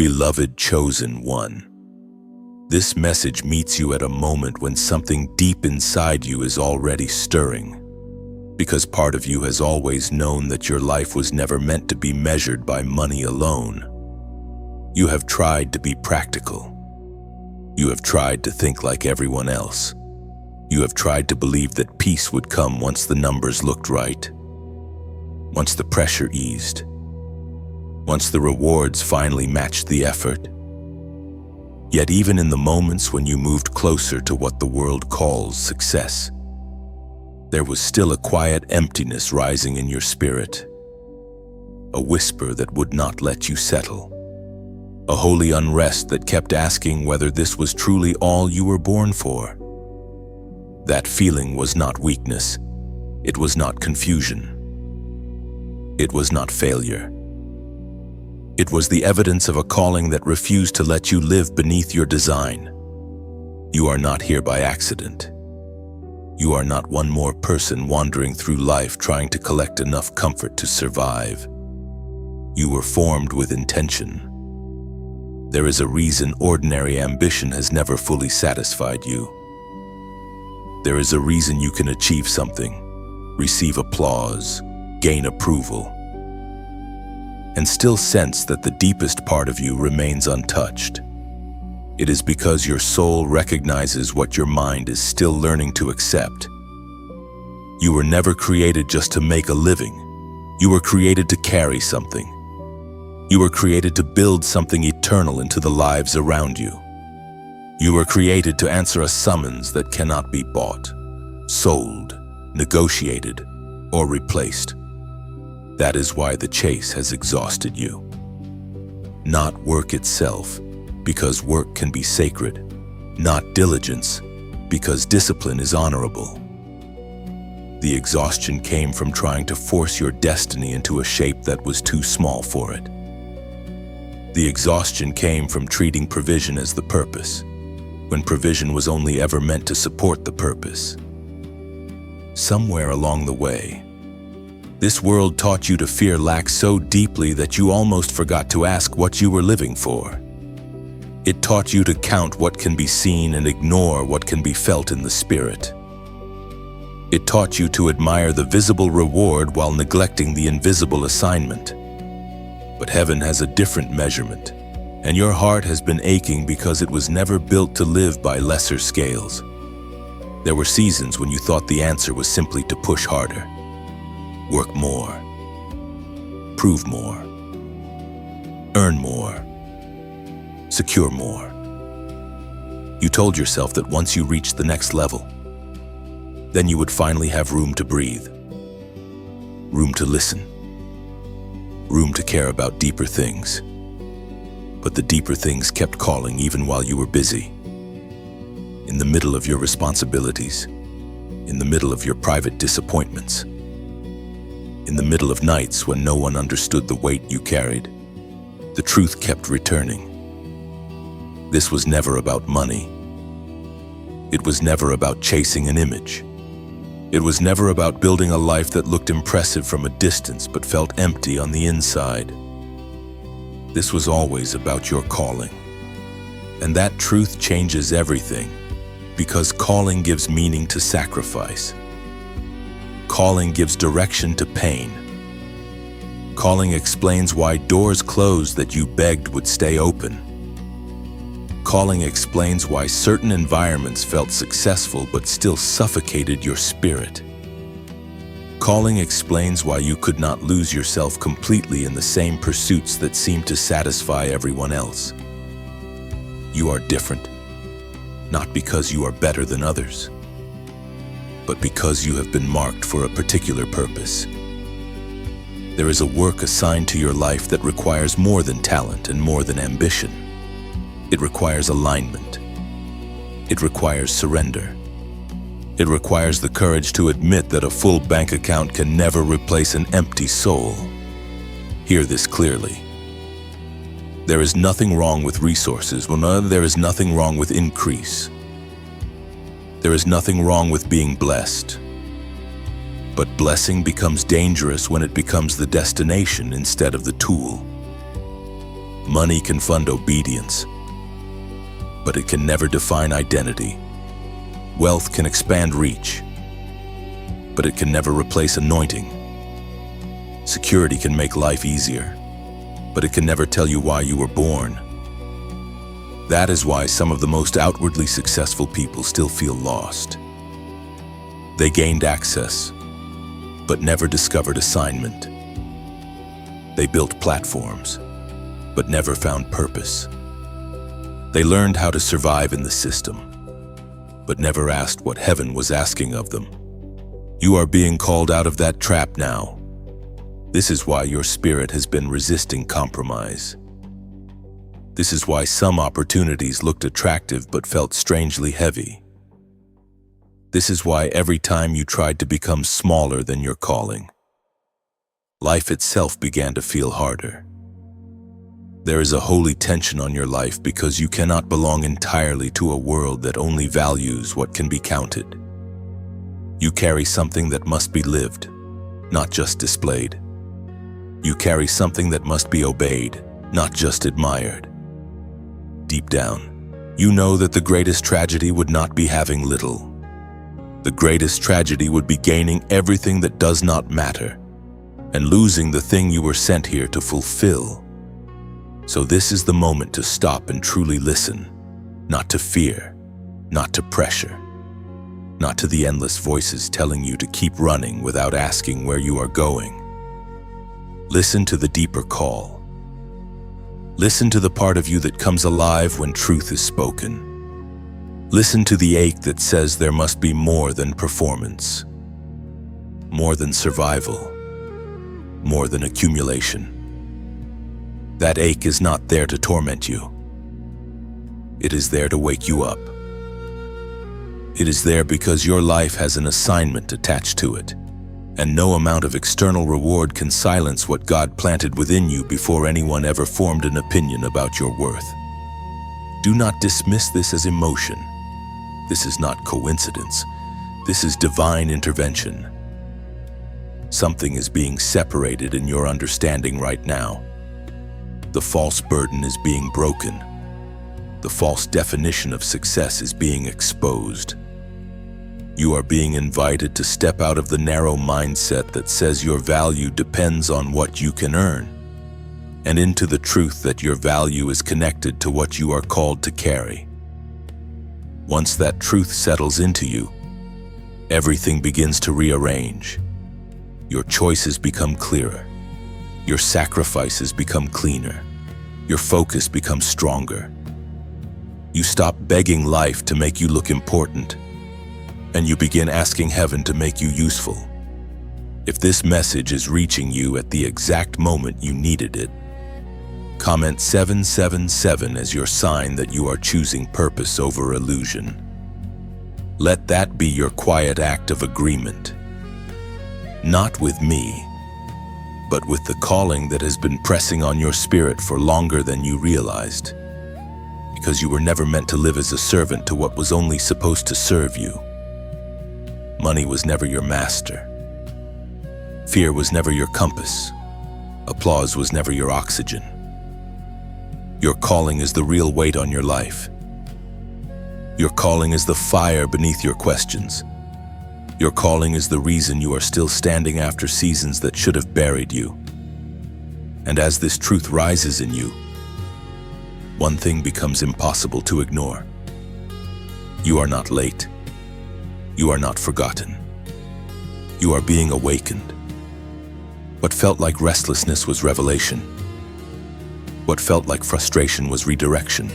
Beloved chosen one. This message meets you at a moment when something deep inside you is already stirring, because part of you has always known that your life was never meant to be measured by money alone. You have tried to be practical. You have tried to think like everyone else. You have tried to believe that peace would come once the numbers looked right, once the pressure eased, once the rewards finally matched the effort. Yet even in the moments when you moved closer to what the world calls success, there was still a quiet emptiness rising in your spirit, a whisper that would not let you settle, a holy unrest that kept asking whether this was truly all you were born for. That feeling was not weakness. It was not confusion. It was not failure. It was the evidence of a calling that refused to let you live beneath your design. You are not here by accident. You are not one more person wandering through life trying to collect enough comfort to survive. You were formed with intention. There is a reason ordinary ambition has never fully satisfied you. There is a reason you can achieve something, receive applause, gain approval, and still sense that the deepest part of you remains untouched. It is because your soul recognizes what your mind is still learning to accept. You were never created just to make a living. You were created to carry something. You were created to build something eternal into the lives around you. You were created to answer a summons that cannot be bought, sold, negotiated, or replaced. That is why the chase has exhausted you. Not work itself, because work can be sacred. Not diligence, because discipline is honorable. The exhaustion came from trying to force your destiny into a shape that was too small for it. The exhaustion came from treating provision as the purpose, when provision was only ever meant to support the purpose. Somewhere along the way, this world taught you to fear lack so deeply that you almost forgot to ask what you were living for. It taught you to count what can be seen and ignore what can be felt in the spirit. It taught you to admire the visible reward while neglecting the invisible assignment. But heaven has a different measurement, and your heart has been aching because it was never built to live by lesser scales. There were seasons when you thought the answer was simply to push harder, work more, prove more, earn more, secure more. You told yourself that once you reached the next level, then you would finally have room to breathe, room to listen, room to care about deeper things. But the deeper things kept calling even while you were busy. In the middle of your responsibilities, in the middle of your private disappointments, in the middle of nights when no one understood the weight you carried, the truth kept returning. This was never about money. It was never about chasing an image. It was never about building a life that looked impressive from a distance but felt empty on the inside. This was always about your calling. And that truth changes everything, because calling gives meaning to sacrifice. Calling gives direction to pain. Calling explains why doors closed that you begged would stay open. Calling explains why certain environments felt successful but still suffocated your spirit. Calling explains why you could not lose yourself completely in the same pursuits that seemed to satisfy everyone else. You are different, not because you are better than others, but because you have been marked for a particular purpose. There is a work assigned to your life that requires more than talent and more than ambition. It requires alignment. It requires surrender. It requires the courage to admit that a full bank account can never replace an empty soul. Hear this clearly. There is nothing wrong with resources when there is nothing wrong with increase. There is nothing wrong with being blessed. But blessing becomes dangerous when it becomes the destination instead of the tool. Money can fund obedience, but it can never define identity. Wealth can expand reach, but it can never replace anointing. Security can make life easier, but it can never tell you why you were born. That is why some of the most outwardly successful people still feel lost. They gained access, but never discovered assignment. They built platforms, but never found purpose. They learned how to survive in the system, but never asked what heaven was asking of them. You are being called out of that trap now. This is why your spirit has been resisting compromise. This is why some opportunities looked attractive but felt strangely heavy. This is why every time you tried to become smaller than your calling, life itself began to feel harder. There is a holy tension on your life because you cannot belong entirely to a world that only values what can be counted. You carry something that must be lived, not just displayed. You carry something that must be obeyed, not just admired. Deep down, you know that the greatest tragedy would not be having little. The greatest tragedy would be gaining everything that does not matter and losing the thing you were sent here to fulfill. So this is the moment to stop and truly listen, not to fear, not to pressure, not to the endless voices telling you to keep running without asking where you are going. Listen to the deeper call. Listen to the part of you that comes alive when truth is spoken. Listen to the ache that says there must be more than performance, more than survival, more than accumulation. That ache is not there to torment you. It is there to wake you up. It is there because your life has an assignment attached to it, and no amount of external reward can silence what God planted within you before anyone ever formed an opinion about your worth. Do not dismiss this as emotion. This is not coincidence. This is divine intervention. Something is being separated in your understanding right now. The false burden is being broken. The false definition of success is being exposed. You are being invited to step out of the narrow mindset that says your value depends on what you can earn, and into the truth that your value is connected to what you are called to carry. Once that truth settles into you, everything begins to rearrange. Your choices become clearer. Your sacrifices become cleaner. Your focus becomes stronger. You stop begging life to make you look important, and you begin asking heaven to make you useful. If this message is reaching you at the exact moment you needed it, comment 777 as your sign that you are choosing purpose over illusion. Let that be your quiet act of agreement. Not with me, but with the calling that has been pressing on your spirit for longer than you realized. Because you were never meant to live as a servant to what was only supposed to serve you. Money was never your master. Fear was never your compass. Applause was never your oxygen. Your calling is the real weight on your life. Your calling is the fire beneath your questions. Your calling is the reason you are still standing after seasons that should have buried you. And as this truth rises in you, one thing becomes impossible to ignore. You are not late. You are not forgotten. You are being awakened. What felt like restlessness was revelation. What felt like frustration was redirection.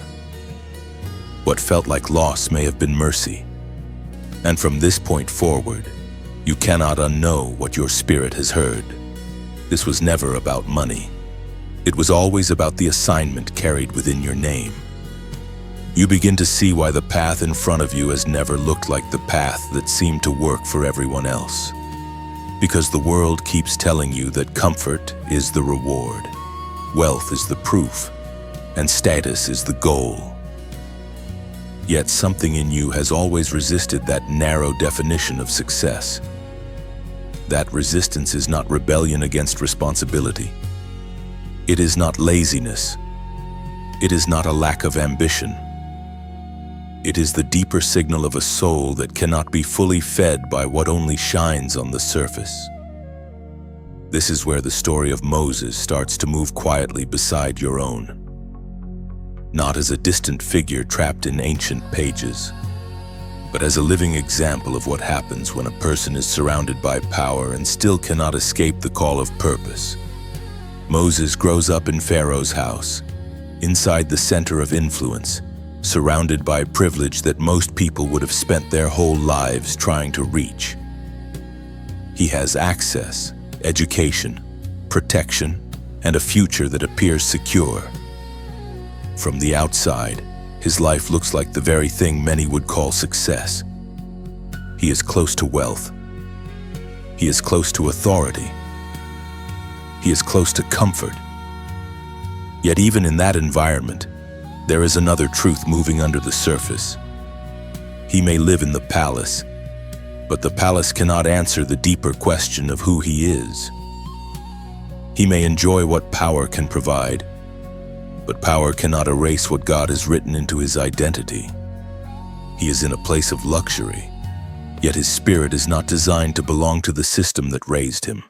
What felt like loss may have been mercy. And from this point forward, you cannot unknow what your spirit has heard. This was never about money. It was always about the assignment carried within your name. You begin to see why the path in front of you has never looked like the path that seemed to work for everyone else. Because the world keeps telling you that comfort is the reward, wealth is the proof, and status is the goal. Yet something in you has always resisted that narrow definition of success. That resistance is not rebellion against responsibility. It is not laziness. It is not a lack of ambition. It is the deeper signal of a soul that cannot be fully fed by what only shines on the surface. This is where the story of Moses starts to move quietly beside your own. Not as a distant figure trapped in ancient pages, but as a living example of what happens when a person is surrounded by power and still cannot escape the call of purpose. Moses grows up in Pharaoh's house, inside the center of influence, surrounded by privilege that most people would have spent their whole lives trying to reach. He has access, education, protection, and a future that appears secure. From the outside, his life looks like the very thing many would call success. He is close to wealth. He is close to authority. He is close to comfort. Yet even in that environment, there is another truth moving under the surface. He may live in the palace, but the palace cannot answer the deeper question of who he is. He may enjoy what power can provide, but power cannot erase what God has written into his identity. He is in a place of luxury, yet his spirit is not designed to belong to the system that raised him.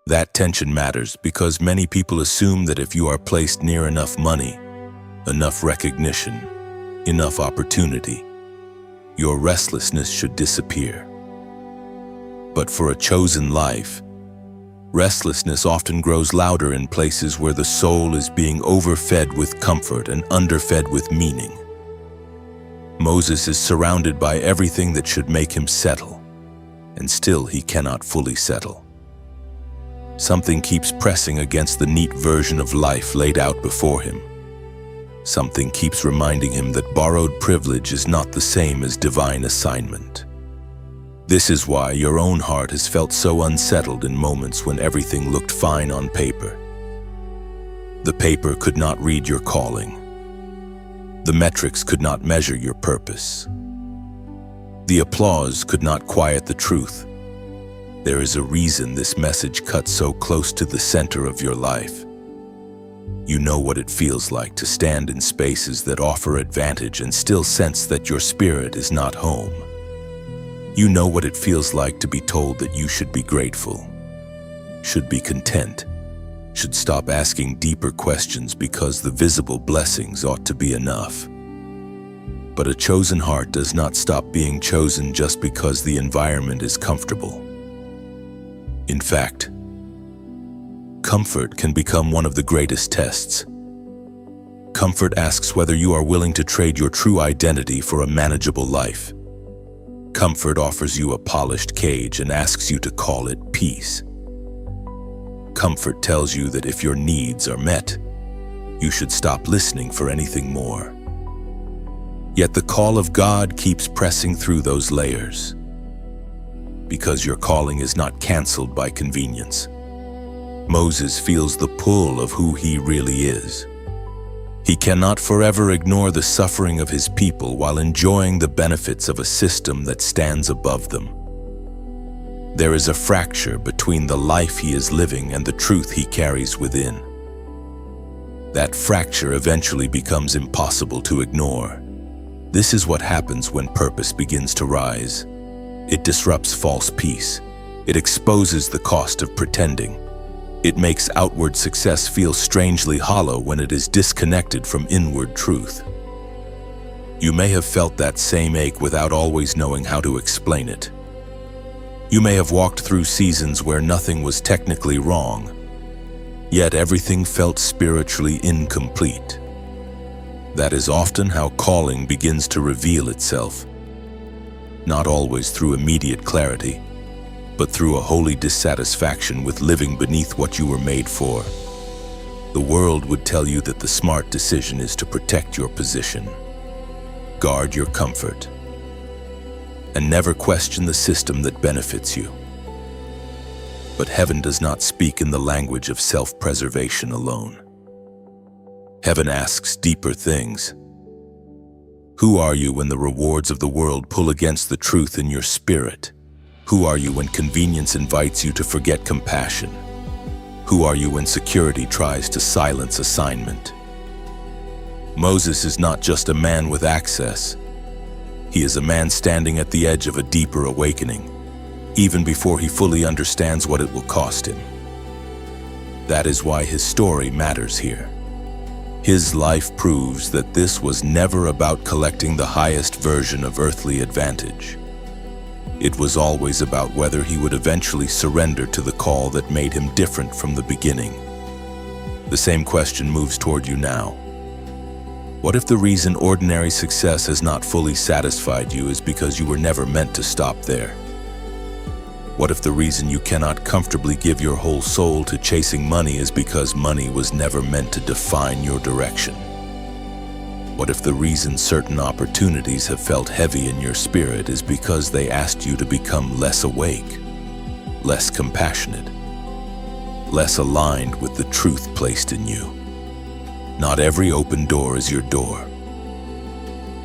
That tension matters because many people assume that if you are placed near enough money, enough recognition, enough opportunity, your restlessness should disappear. But for a chosen life, restlessness often grows louder in places where the soul is being overfed with comfort and underfed with meaning. Moses is surrounded by everything that should make him settle, and still he cannot fully settle. Something keeps pressing against the neat version of life laid out before him. Something keeps reminding him that borrowed privilege is not the same as divine assignment. This is why your own heart has felt so unsettled in moments when everything looked fine on paper. The paper could not read your calling. The metrics could not measure your purpose. The applause could not quiet the truth. There is a reason this message cuts so close to the center of your life. You know what it feels like to stand in spaces that offer advantage and still sense that your spirit is not home. You know what it feels like to be told that you should be grateful, should be content, should stop asking deeper questions because the visible blessings ought to be enough. But a chosen heart does not stop being chosen just because the environment is comfortable. In fact, comfort can become one of the greatest tests. Comfort asks whether you are willing to trade your true identity for a manageable life. Comfort offers you a polished cage and asks you to call it peace. Comfort tells you that if your needs are met, you should stop listening for anything more. Yet the call of God keeps pressing through those layers, because your calling is not canceled by convenience. Moses feels the pull of who he really is. He cannot forever ignore the suffering of his people while enjoying the benefits of a system that stands above them. There is a fracture between the life he is living and the truth he carries within. That fracture eventually becomes impossible to ignore. This is what happens when purpose begins to rise. It disrupts false peace. It exposes the cost of pretending. It makes outward success feel strangely hollow when it is disconnected from inward truth. You may have felt that same ache without always knowing how to explain it. You may have walked through seasons where nothing was technically wrong, yet everything felt spiritually incomplete. That is often how calling begins to reveal itself. Not always through immediate clarity, but through a holy dissatisfaction with living beneath what you were made for. The world would tell you that the smart decision is to protect your position, guard your comfort, and never question the system that benefits you. But heaven does not speak in the language of self-preservation alone. Heaven asks deeper things. Who are you when the rewards of the world pull against the truth in your spirit? Who are you when convenience invites you to forget compassion? Who are you when security tries to silence assignment? Moses is not just a man with access. He is a man standing at the edge of a deeper awakening, even before he fully understands what it will cost him. That is why his story matters here. His life proves that this was never about collecting the highest version of earthly advantage. It was always about whether he would eventually surrender to the call that made him different from the beginning. The same question moves toward you now. What if the reason ordinary success has not fully satisfied you is because you were never meant to stop there? What if the reason you cannot comfortably give your whole soul to chasing money is because money was never meant to define your direction? What if the reason certain opportunities have felt heavy in your spirit is because they asked you to become less awake, less compassionate, less aligned with the truth placed in you? Not every open door is your door.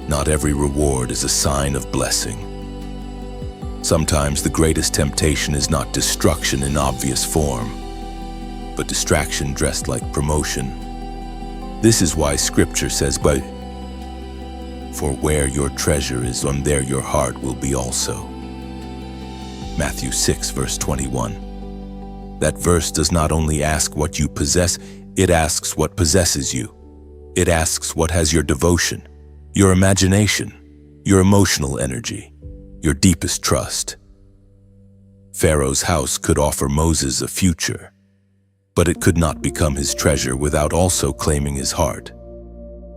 Not every reward is a sign of blessing. Sometimes the greatest temptation is not destruction in obvious form, but distraction dressed like promotion. This is why Scripture says, "For where your treasure is, there your heart will be also." Matthew 6, verse 21. That verse does not only ask what you possess, it asks what possesses you. It asks what has your devotion, your imagination, your emotional energy, your deepest trust. Pharaoh's house could offer Moses a future, but it could not become his treasure without also claiming his heart.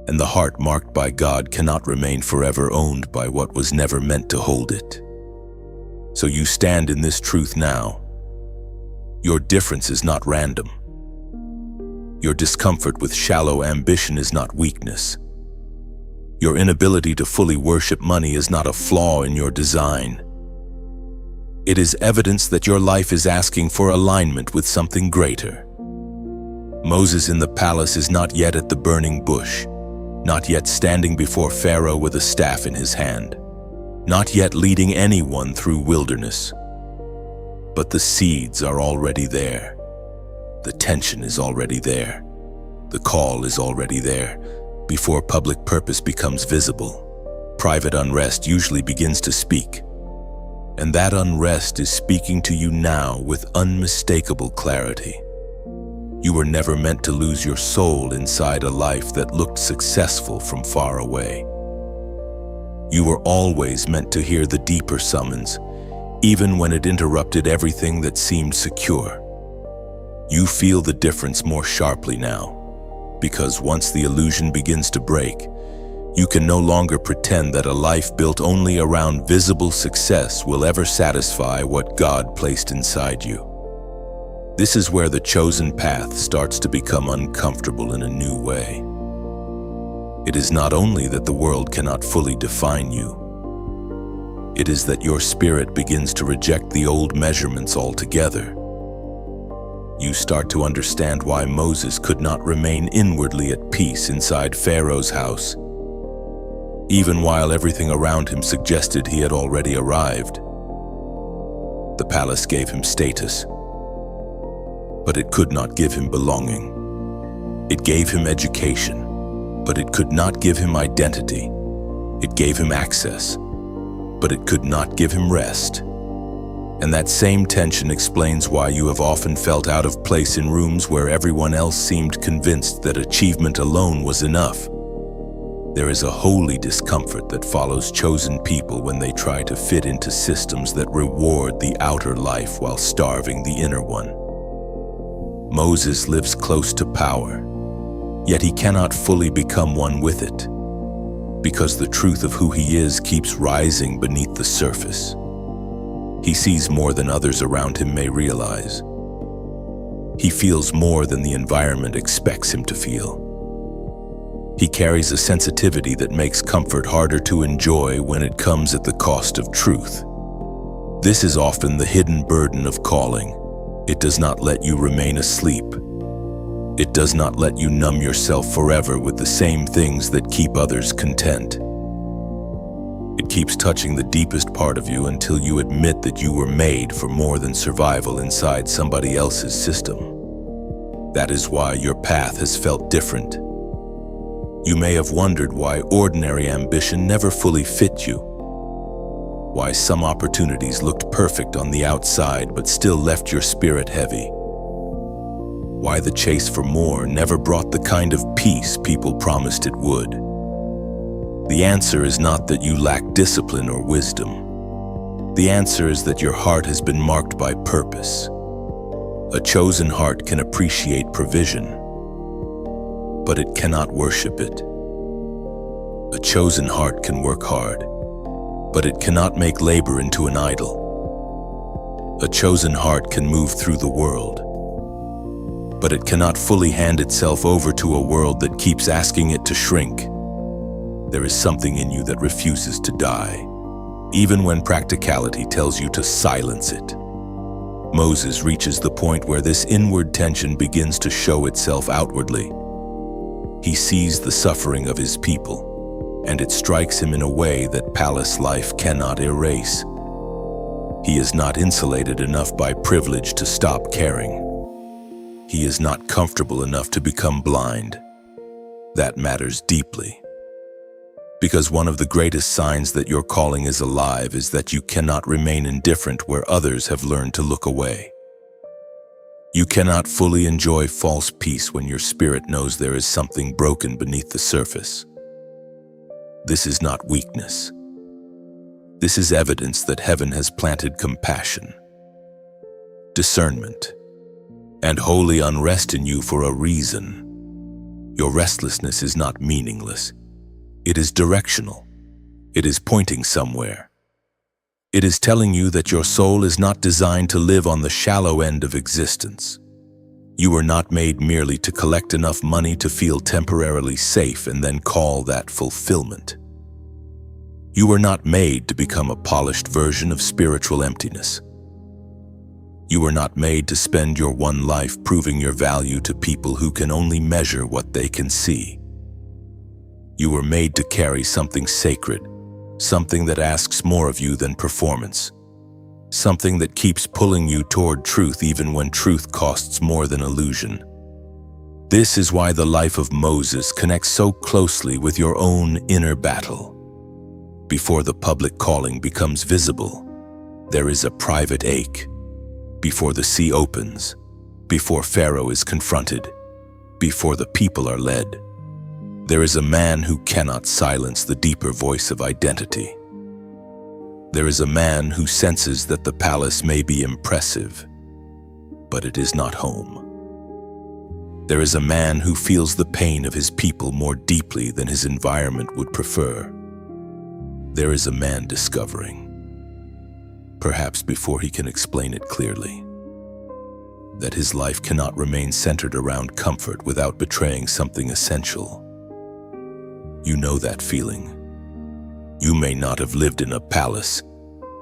And the heart marked by God cannot remain forever owned by what was never meant to hold it. So you stand in this truth now. Your difference is not random. Your discomfort with shallow ambition is not weakness. Your inability to fully worship money is not a flaw in your design. It is evidence that your life is asking for alignment with something greater. Moses in the palace is not yet at the burning bush, not yet standing before Pharaoh with a staff in his hand, not yet leading anyone through wilderness. But the seeds are already there. The tension is already there. The call is already there. Before public purpose becomes visible, private unrest usually begins to speak. And that unrest is speaking to you now with unmistakable clarity. You were never meant to lose your soul inside a life that looked successful from far away. You were always meant to hear the deeper summons, even when it interrupted everything that seemed secure. You feel the difference more sharply now, because once the illusion begins to break, you can no longer pretend that a life built only around visible success will ever satisfy what God placed inside you. This is where the chosen path starts to become uncomfortable in a new way. It is not only that the world cannot fully define you, it is that your spirit begins to reject the old measurements altogether. You start to understand why Moses could not remain inwardly at peace inside Pharaoh's house, even while everything around him suggested he had already arrived. The palace gave him status, but it could not give him belonging. It gave him education, but it could not give him identity. It gave him access, but it could not give him rest. And that same tension explains why you have often felt out of place in rooms where everyone else seemed convinced that achievement alone was enough. There is a holy discomfort that follows chosen people when they try to fit into systems that reward the outer life while starving the inner one. Moses lives close to power, yet he cannot fully become one with it, because the truth of who he is keeps rising beneath the surface. He sees more than others around him may realize. He feels more than the environment expects him to feel. He carries a sensitivity that makes comfort harder to enjoy when it comes at the cost of truth. This is often the hidden burden of calling. It does not let you remain asleep. It does not let you numb yourself forever with the same things that keep others content. It keeps touching the deepest part of you until you admit that you were made for more than survival inside somebody else's system. That is why your path has felt different. You may have wondered why ordinary ambition never fully fit you, why some opportunities looked perfect on the outside but still left your spirit heavy, why the chase for more never brought the kind of peace people promised it would. The answer is not that you lack discipline or wisdom. The answer is that your heart has been marked by purpose. A chosen heart can appreciate provision, but it cannot worship it. A chosen heart can work hard, but it cannot make labor into an idol. A chosen heart can move through the world, but it cannot fully hand itself over to a world that keeps asking it to shrink. There is something in you that refuses to die, even when practicality tells you to silence it. Moses reaches the point where this inward tension begins to show itself outwardly. He sees the suffering of his people, and it strikes him in a way that palace life cannot erase. He is not insulated enough by privilege to stop caring. He is not comfortable enough to become blind. That matters deeply. Because one of the greatest signs that your calling is alive is that you cannot remain indifferent where others have learned to look away. You cannot fully enjoy false peace when your spirit knows there is something broken beneath the surface. This is not weakness. This is evidence that heaven has planted compassion, discernment, and holy unrest in you for a reason. Your restlessness is not meaningless. It is directional. It is pointing somewhere. It is telling you that your soul is not designed to live on the shallow end of existence. You were not made merely to collect enough money to feel temporarily safe and then call that fulfillment. You were not made to become a polished version of spiritual emptiness. You were not made to spend your one life proving your value to people who can only measure what they can see. You were made to carry something sacred, something that asks more of you than performance, something that keeps pulling you toward truth even when truth costs more than illusion. This is why the life of Moses connects so closely with your own inner battle. Before the public calling becomes visible, there is a private ache. Before the sea opens, before Pharaoh is confronted, before the people are led, there is a man who cannot silence the deeper voice of identity. There is a man who senses that the palace may be impressive, but it is not home. There is a man who feels the pain of his people more deeply than his environment would prefer. There is a man discovering, perhaps before he can explain it clearly, that his life cannot remain centered around comfort without betraying something essential. You know that feeling. You may not have lived in a palace,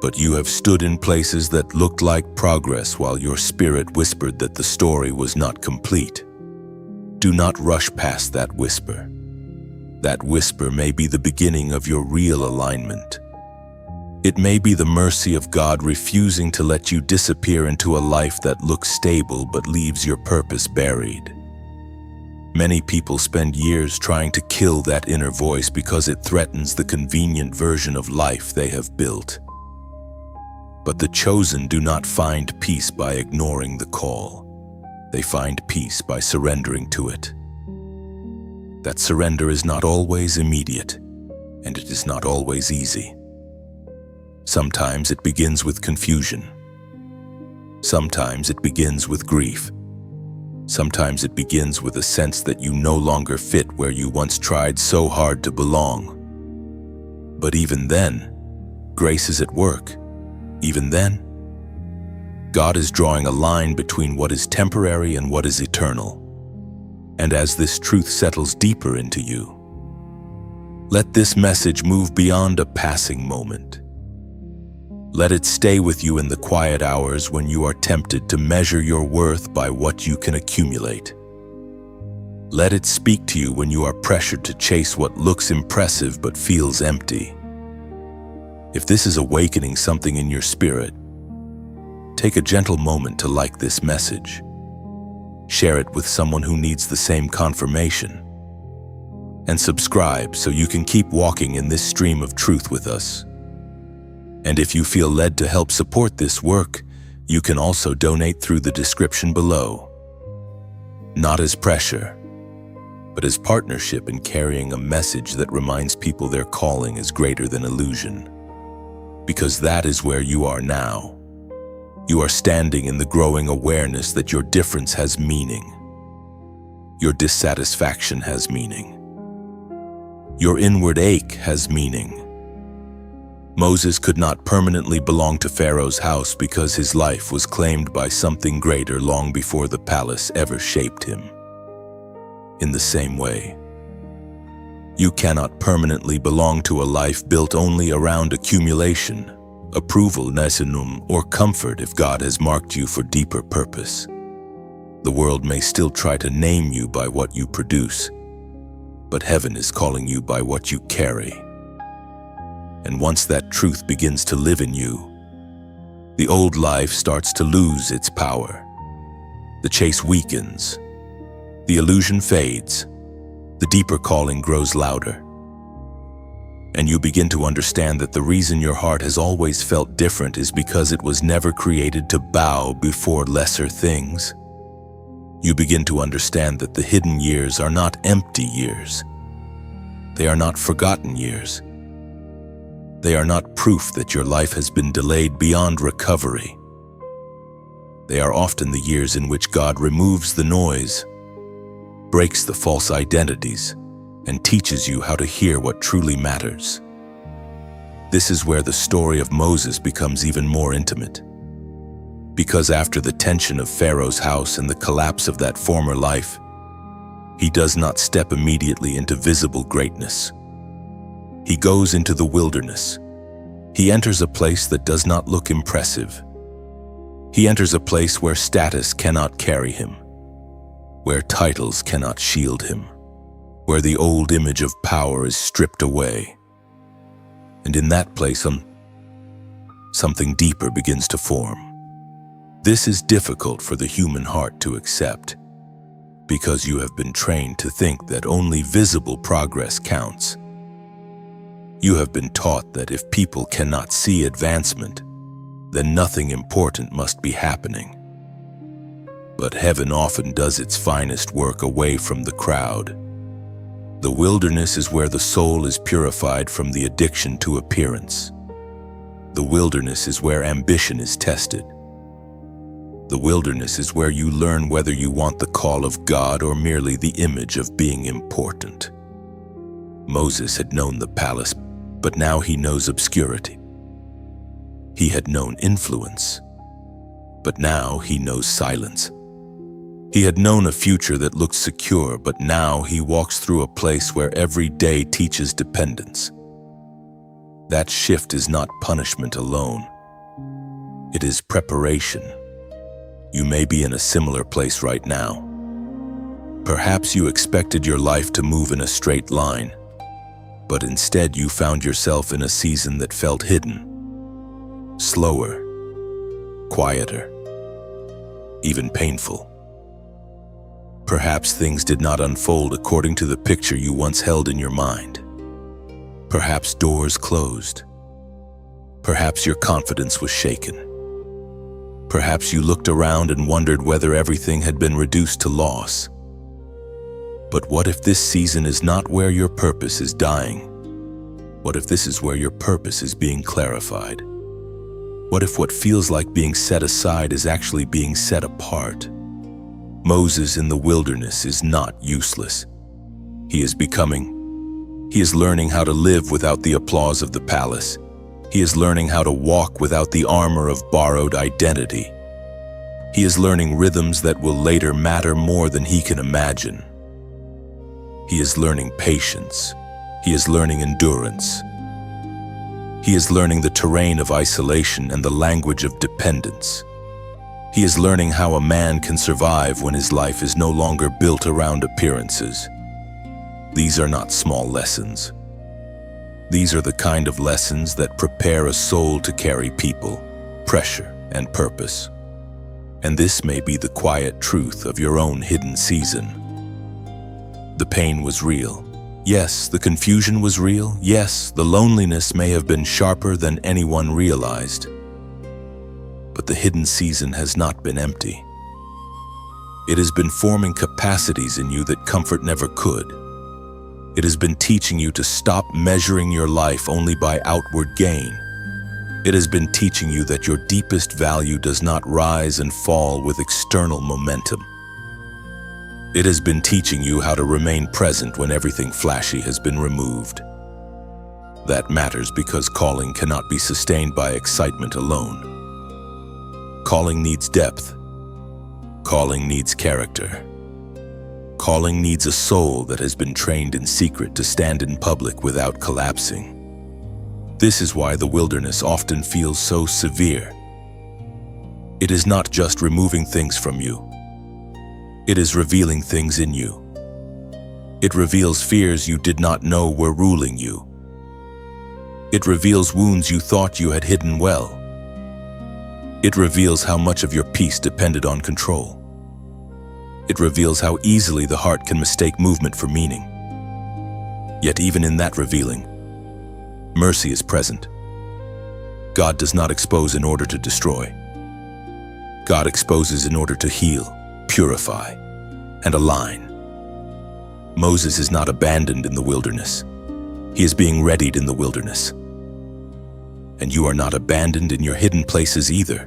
but you have stood in places that looked like progress while your spirit whispered that the story was not complete. Do not rush past that whisper. That whisper may be the beginning of your real alignment. It may be the mercy of God refusing to let you disappear into a life that looks stable but leaves your purpose buried. Many people spend years trying to kill that inner voice because it threatens the convenient version of life they have built. But the chosen do not find peace by ignoring the call. They find peace by surrendering to it. That surrender is not always immediate, and it is not always easy. Sometimes it begins with confusion. Sometimes it begins with grief. Sometimes it begins with a sense that you no longer fit where you once tried so hard to belong. But even then, grace is at work. Even then, God is drawing a line between what is temporary and what is eternal. And as this truth settles deeper into you, let this message move beyond a passing moment. Let it stay with you in the quiet hours when you are tempted to measure your worth by what you can accumulate. Let it speak to you when you are pressured to chase what looks impressive but feels empty. If this is awakening something in your spirit, take a gentle moment to like this message. Share it with someone who needs the same confirmation. and subscribe so you can keep walking in this stream of truth with us. And if you feel led to help support this work, you can also donate through the description below. Not as pressure, but as partnership in carrying a message that reminds people their calling is greater than illusion. Because that is where you are now. You are standing in the growing awareness that your difference has meaning. Your dissatisfaction has meaning. Your inward ache has meaning. Moses could not permanently belong to Pharaoh's house because his life was claimed by something greater long before the palace ever shaped him. In the same way, you cannot permanently belong to a life built only around accumulation, approval, or comfort if God has marked you for deeper purpose. The world may still try to name you by what you produce, but heaven is calling you by what you carry. And once that truth begins to live in you, the old life starts to lose its power. The chase weakens. The illusion fades. The deeper calling grows louder. And you begin to understand that the reason your heart has always felt different is because it was never created to bow before lesser things. You begin to understand that the hidden years are not empty years. They are not forgotten years. They are not proof that your life has been delayed beyond recovery. They are often the years in which God removes the noise, breaks the false identities, and teaches you how to hear what truly matters. This is where the story of Moses becomes even more intimate. Because after the tension of Pharaoh's house and the collapse of that former life, he does not step immediately into visible greatness. He goes into the wilderness. He enters a place that does not look impressive. He enters a place where status cannot carry him, where titles cannot shield him, where the old image of power is stripped away. And in that place, something deeper begins to form. This is difficult for the human heart to accept, because you have been trained to think that only visible progress counts. You have been taught that if people cannot see advancement, then nothing important must be happening. But heaven often does its finest work away from the crowd. The wilderness is where the soul is purified from the addiction to appearance. The wilderness is where ambition is tested. The wilderness is where you learn whether you want the call of God or merely the image of being important. Moses had known the palace, but now he knows obscurity. He had known influence, but now he knows silence. He had known a future that looked secure, but now he walks through a place where every day teaches dependence. That shift is not punishment alone. It is preparation. You may be in a similar place right now. Perhaps you expected your life to move in a straight line, but instead you found yourself in a season that felt hidden, slower, quieter, even painful. Perhaps things did not unfold according to the picture you once held in your mind. Perhaps doors closed. Perhaps your confidence was shaken. Perhaps you looked around and wondered whether everything had been reduced to loss. But what if this season is not where your purpose is dying? What if this is where your purpose is being clarified? What if what feels like being set aside is actually being set apart? Moses in the wilderness is not useless. He is becoming. He is learning how to live without the applause of the palace. He is learning how to walk without the armor of borrowed identity. He is learning rhythms that will later matter more than he can imagine. He is learning patience. He is learning endurance. He is learning the terrain of isolation and the language of dependence. He is learning how a man can survive when his life is no longer built around appearances. These are not small lessons. These are the kind of lessons that prepare a soul to carry people, pressure, and purpose. And this may be the quiet truth of your own hidden season. The pain was real. Yes, the confusion was real. Yes, the loneliness may have been sharper than anyone realized. But the hidden season has not been empty. It has been forming capacities in you that comfort never could. It has been teaching you to stop measuring your life only by outward gain. It has been teaching you that your deepest value does not rise and fall with external momentum. It has been teaching you how to remain present when everything flashy has been removed. That matters because calling cannot be sustained by excitement alone. Calling needs depth. Calling needs character. Calling needs a soul that has been trained in secret to stand in public without collapsing. This is why the wilderness often feels so severe. It is not just removing things from you. It is revealing things in you. It reveals fears you did not know were ruling you. It reveals wounds you thought you had hidden well. It reveals how much of your peace depended on control. It reveals how easily the heart can mistake movement for meaning. Yet even in that revealing, mercy is present. God does not expose in order to destroy. God exposes in order to heal, purify, and align. Moses is not abandoned in the wilderness. He is being readied in the wilderness. And you are not abandoned in your hidden places either.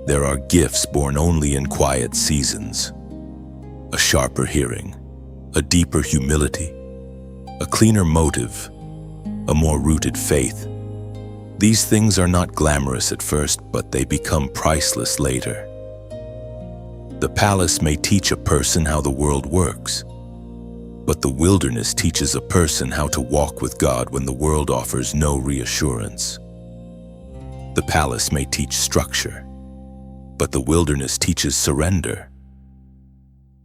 There are gifts born only in quiet seasons. A sharper hearing, a deeper humility, a cleaner motive, a more rooted faith. These things are not glamorous at first, but they become priceless later. The palace may teach a person how the world works, but the wilderness teaches a person how to walk with God when the world offers no reassurance. The palace may teach structure, but the wilderness teaches surrender.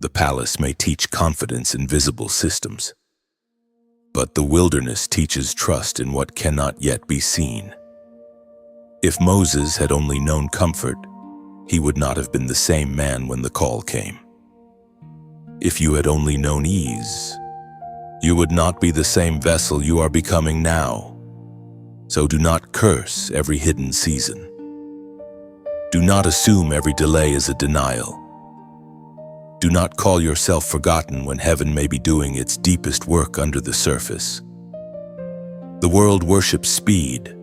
The palace may teach confidence in visible systems, but the wilderness teaches trust in what cannot yet be seen. If Moses had only known comfort, he would not have been the same man when the call came. If you had only known ease, you would not be the same vessel you are becoming now. So do not curse every hidden season. Do not assume every delay is a denial. Do not call yourself forgotten when heaven may be doing its deepest work under the surface. The world worships speed,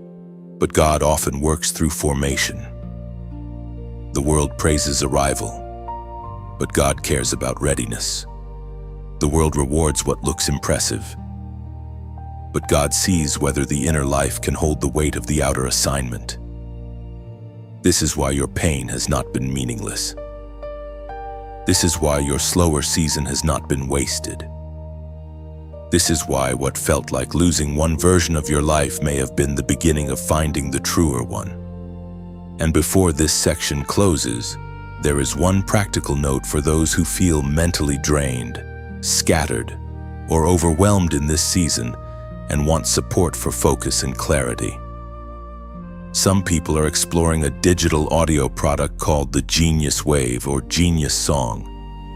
but God often works through formation. The world praises arrival, but God cares about readiness. The world rewards what looks impressive, but God sees whether the inner life can hold the weight of the outer assignment. This is why your pain has not been meaningless. This is why your slower season has not been wasted. This is why what felt like losing one version of your life may have been the beginning of finding the truer one. And before this section closes, there is one practical note for those who feel mentally drained, scattered, or overwhelmed in this season and want support for focus and clarity. Some people are exploring a digital audio product called the Genius Wave or Genius Song,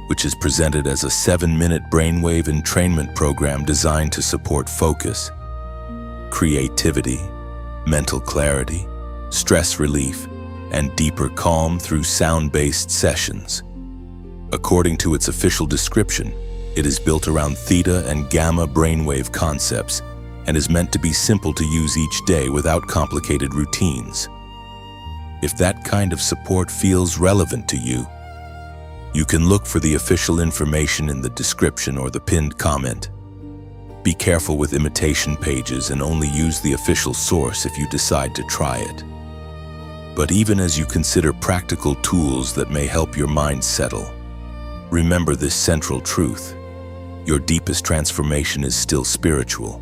which is presented as a 7-minute brainwave entrainment program designed to support focus, creativity, mental clarity, stress relief, and deeper calm through sound-based sessions. According to its official description, it is built around theta and gamma brainwave concepts and is meant to be simple to use each day without complicated routines. If that kind of support feels relevant to you, you can look for the official information in the description or the pinned comment. Be careful with imitation pages and only use the official source if you decide to try it. But even as you consider practical tools that may help your mind settle, remember this central truth: your deepest transformation is still spiritual.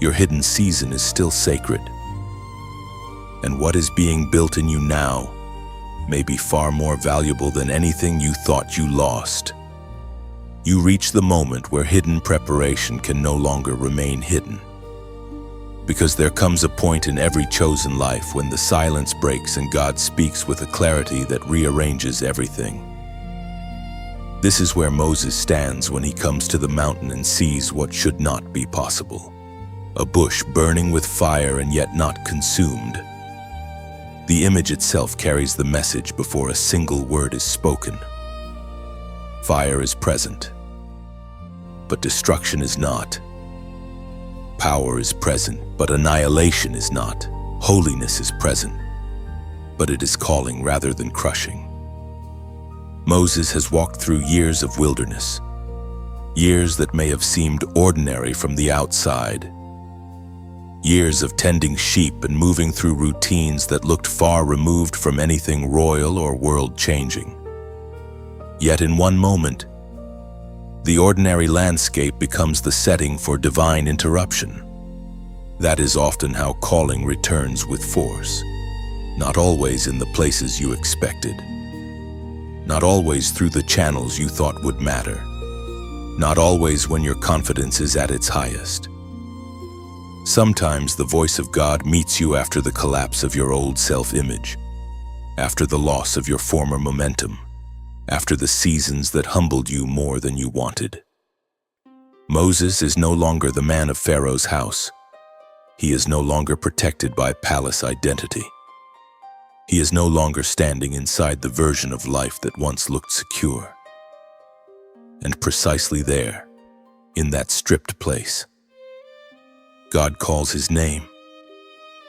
Your hidden season is still sacred. And what is being built in you now may be far more valuable than anything you thought you lost. You reach the moment where hidden preparation can no longer remain hidden. Because there comes a point in every chosen life when the silence breaks and God speaks with a clarity that rearranges everything. This is where Moses stands when he comes to the mountain and sees what should not be possible. A bush burning with fire and yet not consumed. The image itself carries the message before a single word is spoken. Fire is present, but destruction is not. Power is present, but annihilation is not. Holiness is present, but it is calling rather than crushing. Moses has walked through years of wilderness, years that may have seemed ordinary from the outside, years of tending sheep and moving through routines that looked far removed from anything royal or world-changing. Yet in one moment, the ordinary landscape becomes the setting for divine interruption. That is often how calling returns with force, not always in the places you expected. Not always through the channels you thought would matter. Not always when your confidence is at its highest. Sometimes the voice of God meets you after the collapse of your old self-image, after the loss of your former momentum, after the seasons that humbled you more than you wanted. Moses is no longer the man of Pharaoh's house. He is no longer protected by palace identity. He is no longer standing inside the version of life that once looked secure. And precisely there, in that stripped place, God calls his name.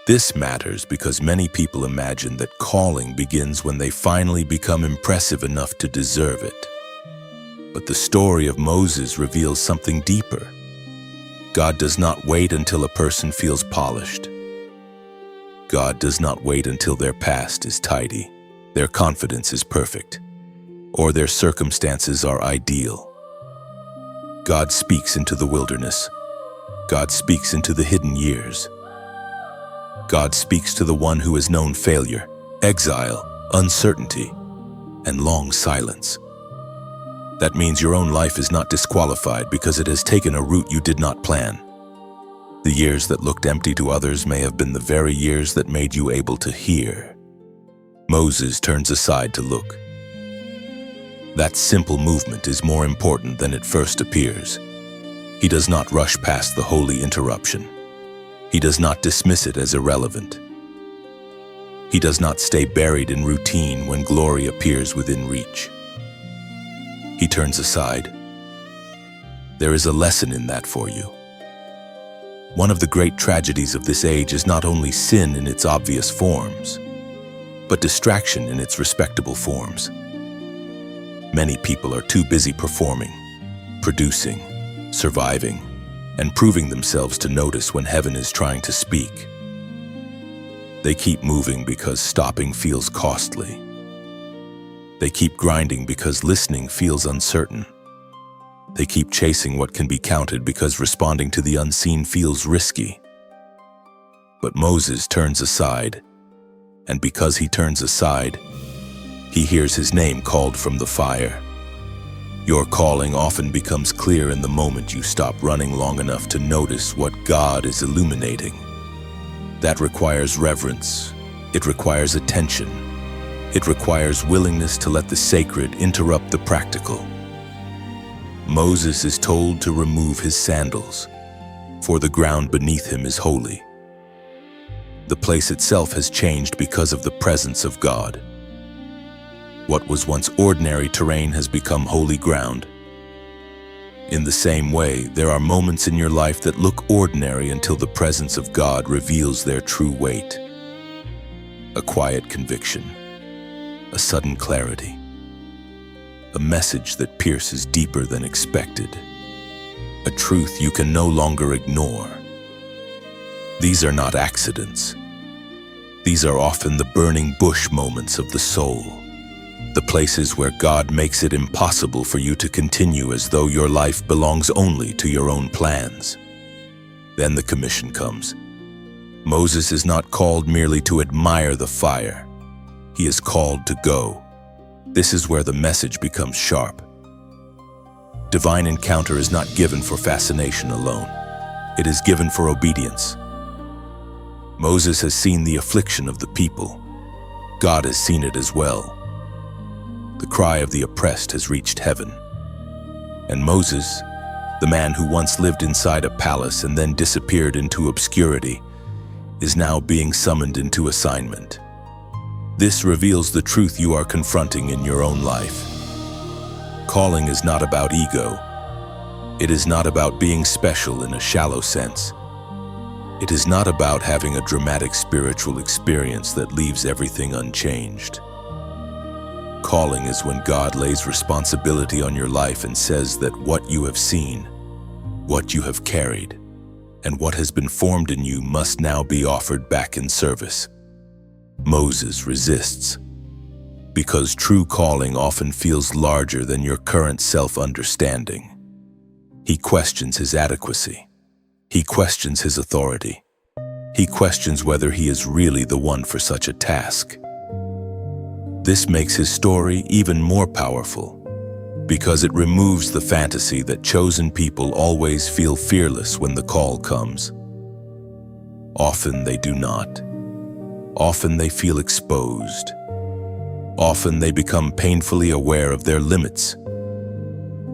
This matters because many people imagine that calling begins when they finally become impressive enough to deserve it. But the story of Moses reveals something deeper. God does not wait until a person feels polished. God does not wait until their past is tidy, their confidence is perfect, or their circumstances are ideal. God speaks into the wilderness. God speaks into the hidden years. God speaks to the one who has known failure, exile, uncertainty, and long silence. That means your own life is not disqualified because it has taken a route you did not plan. The years that looked empty to others may have been the very years that made you able to hear. Moses turns aside to look. That simple movement is more important than it first appears. He does not rush past the holy interruption. He does not dismiss it as irrelevant. He does not stay buried in routine when glory appears within reach. He turns aside. There is a lesson in that for you. One of the great tragedies of this age is not only sin in its obvious forms, but distraction in its respectable forms. Many people are too busy performing, producing, surviving, and proving themselves to notice when heaven is trying to speak. They keep moving because stopping feels costly. They keep grinding because listening feels uncertain. They keep chasing what can be counted because responding to the unseen feels risky. But Moses turns aside, and because he turns aside, he hears his name called from the fire. Your calling often becomes clear in the moment you stop running long enough to notice what God is illuminating. That requires reverence. It requires attention. It requires willingness to let the sacred interrupt the practical. Moses is told to remove his sandals, for the ground beneath him is holy. The place itself has changed because of the presence of God. What was once ordinary terrain has become holy ground. In the same way, there are moments in your life that look ordinary until the presence of God reveals their true weight. A quiet conviction, a sudden clarity, a message that pierces deeper than expected, a truth you can no longer ignore. These are not accidents. These are often the burning bush moments of the soul, the places where God makes it impossible for you to continue as though your life belongs only to your own plans. Then the commission comes. Moses is not called merely to admire the fire. He is called to go. This is where the message becomes sharp. Divine encounter is not given for fascination alone. It is given for obedience. Moses has seen the affliction of the people. God has seen it as well. The cry of the oppressed has reached heaven. And Moses, the man who once lived inside a palace and then disappeared into obscurity, is now being summoned into assignment. This reveals the truth you are confronting in your own life. Calling is not about ego. It is not about being special in a shallow sense. It is not about having a dramatic spiritual experience that leaves everything unchanged. Calling is when God lays responsibility on your life and says that what you have seen, what you have carried, and what has been formed in you must now be offered back in service. Moses resists, because true calling often feels larger than your current self-understanding. He questions his adequacy. He questions his authority. He questions whether he is really the one for such a task. This makes his story even more powerful, because it removes the fantasy that chosen people always feel fearless when the call comes. Often they do not. Often they feel exposed. Often they become painfully aware of their limits.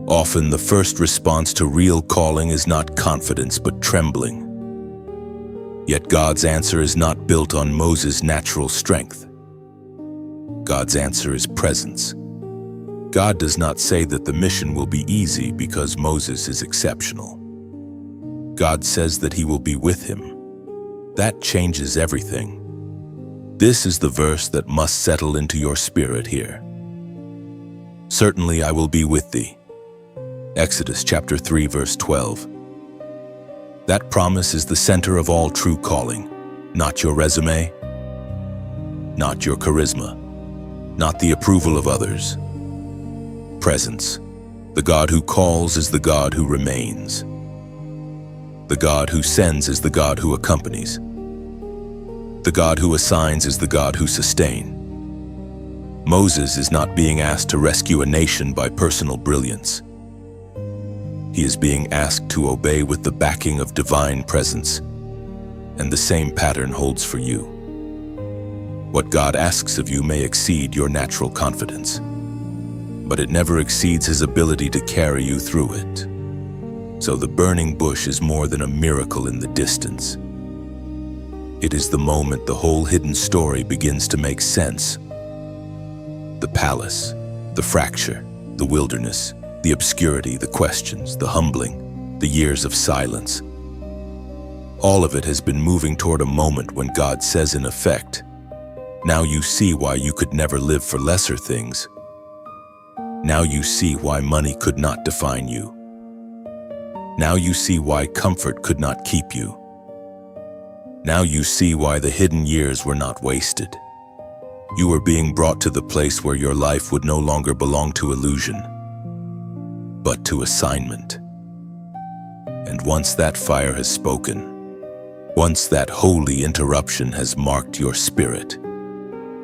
Often the first response to real calling is not confidence but trembling. Yet God's answer is not built on Moses' natural strength. God's answer is presence. God does not say that the mission will be easy because Moses is exceptional. God says that he will be with him. That changes everything. This is the verse that must settle into your spirit here. Certainly I will be with thee. Exodus chapter 3, verse 12. That promise is the center of all true calling, not your resume, not your charisma, not the approval of others. Presence. The God who calls is the God who remains. The God who sends is the God who accompanies. The God who assigns is the God who sustains. Moses is not being asked to rescue a nation by personal brilliance. He is being asked to obey with the backing of divine presence, and the same pattern holds for you. What God asks of you may exceed your natural confidence, but it never exceeds his ability to carry you through it. So the burning bush is more than a miracle in the distance. It is the moment the whole hidden story begins to make sense. The palace, the fracture, the wilderness, the obscurity, the questions, the humbling, the years of silence. All of it has been moving toward a moment when God says in effect, "Now you see why you could never live for lesser things. Now you see why money could not define you. Now you see why comfort could not keep you. Now you see why the hidden years were not wasted. You were being brought to the place where your life would no longer belong to illusion, but to assignment. And once that fire has spoken, once that holy interruption has marked your spirit,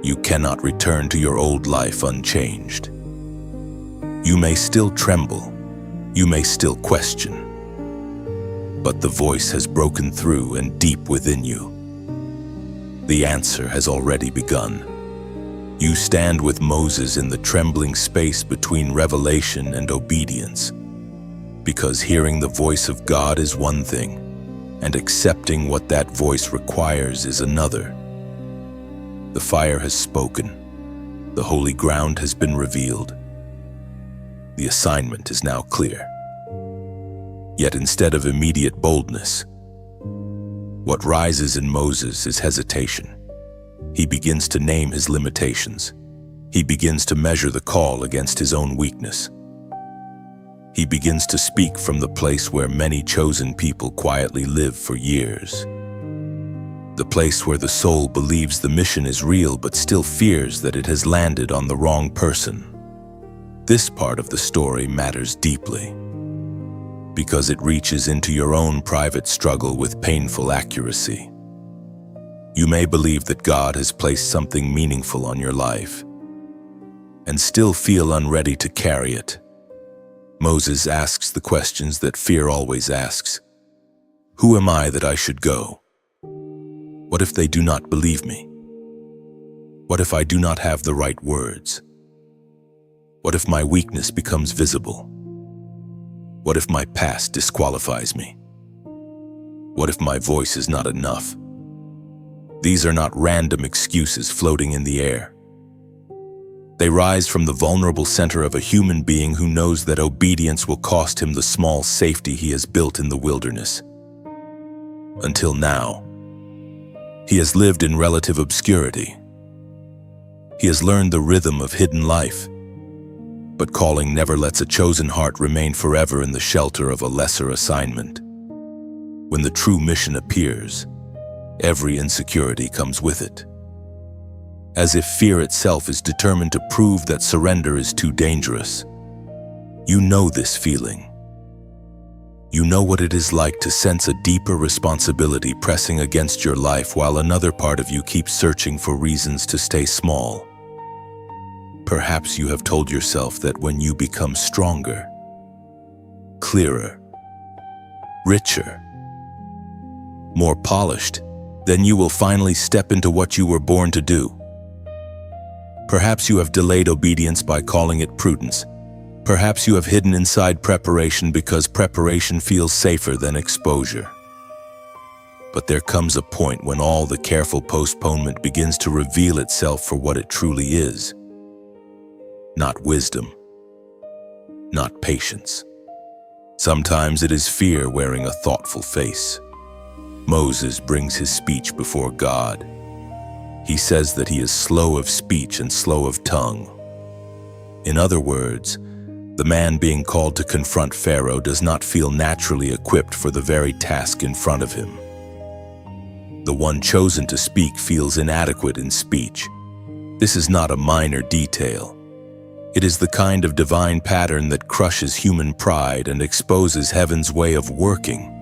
you cannot return to your old life unchanged. You may still tremble, you may still question, but the voice has broken through and deep within you. The answer has already begun. You stand with Moses in the trembling space between revelation and obedience, because hearing the voice of God is one thing, and accepting what that voice requires is another. The fire has spoken. The holy ground has been revealed. The assignment is now clear. Yet instead of immediate boldness, what rises in Moses is hesitation. He begins to name his limitations. He begins to measure the call against his own weakness. He begins to speak from the place where many chosen people quietly live for years. The place where the soul believes the mission is real but still fears that it has landed on the wrong person. This part of the story matters deeply, because it reaches into your own private struggle with painful accuracy. You may believe that God has placed something meaningful on your life, and still feel unready to carry it. Moses asks the questions that fear always asks. Who am I that I should go? What if they do not believe me? What if I do not have the right words? What if my weakness becomes visible? What if my past disqualifies me? What if my voice is not enough? These are not random excuses floating in the air. They rise from the vulnerable center of a human being who knows that obedience will cost him the small safety he has built in the wilderness. Until now, he has lived in relative obscurity. He has learned the rhythm of hidden life, but calling never lets a chosen heart remain forever in the shelter of a lesser assignment. When the true mission appears, every insecurity comes with it. As if fear itself is determined to prove that surrender is too dangerous. You know this feeling. You know what it is like to sense a deeper responsibility pressing against your life while another part of you keeps searching for reasons to stay small. Perhaps you have told yourself that when you become stronger, clearer, richer, more polished, then you will finally step into what you were born to do. Perhaps you have delayed obedience by calling it prudence. Perhaps you have hidden inside preparation because preparation feels safer than exposure. But there comes a point when all the careful postponement begins to reveal itself for what it truly is. Not wisdom, not patience. Sometimes it is fear wearing a thoughtful face. Moses brings his speech before God. He says that he is slow of speech and slow of tongue. In other words, the man being called to confront Pharaoh does not feel naturally equipped for the very task in front of him. The one chosen to speak feels inadequate in speech. This is not a minor detail. It is the kind of divine pattern that crushes human pride and exposes heaven's way of working.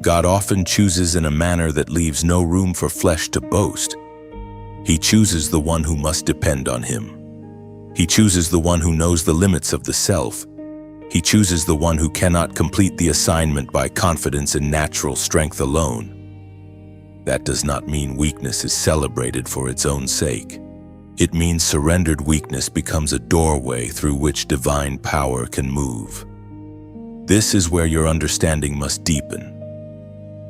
God often chooses in a manner that leaves no room for flesh to boast. He chooses the one who must depend on him. He chooses the one who knows the limits of the self. He chooses the one who cannot complete the assignment by confidence in natural strength alone. That does not mean weakness is celebrated for its own sake. It means surrendered weakness becomes a doorway through which divine power can move. This is where your understanding must deepen.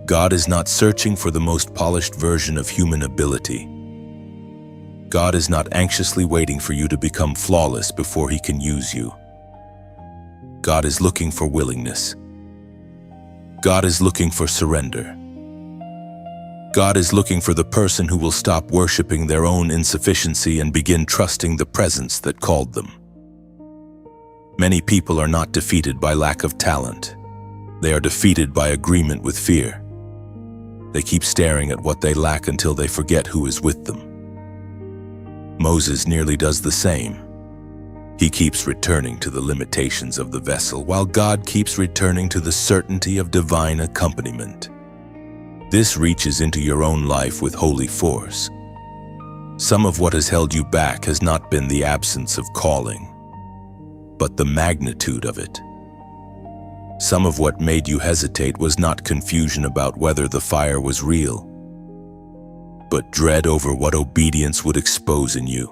God is not searching for the most polished version of human ability. God is not anxiously waiting for you to become flawless before he can use you. God is looking for willingness. God is looking for surrender. God is looking for the person who will stop worshiping their own insufficiency and begin trusting the presence that called them. Many people are not defeated by lack of talent. They are defeated by agreement with fear. They keep staring at what they lack until they forget who is with them. Moses nearly does the same. He keeps returning to the limitations of the vessel, while God keeps returning to the certainty of divine accompaniment. This reaches into your own life with holy force. Some of what has held you back has not been the absence of calling, but the magnitude of it. Some of what made you hesitate was not confusion about whether the fire was real, but dread over what obedience would expose in you.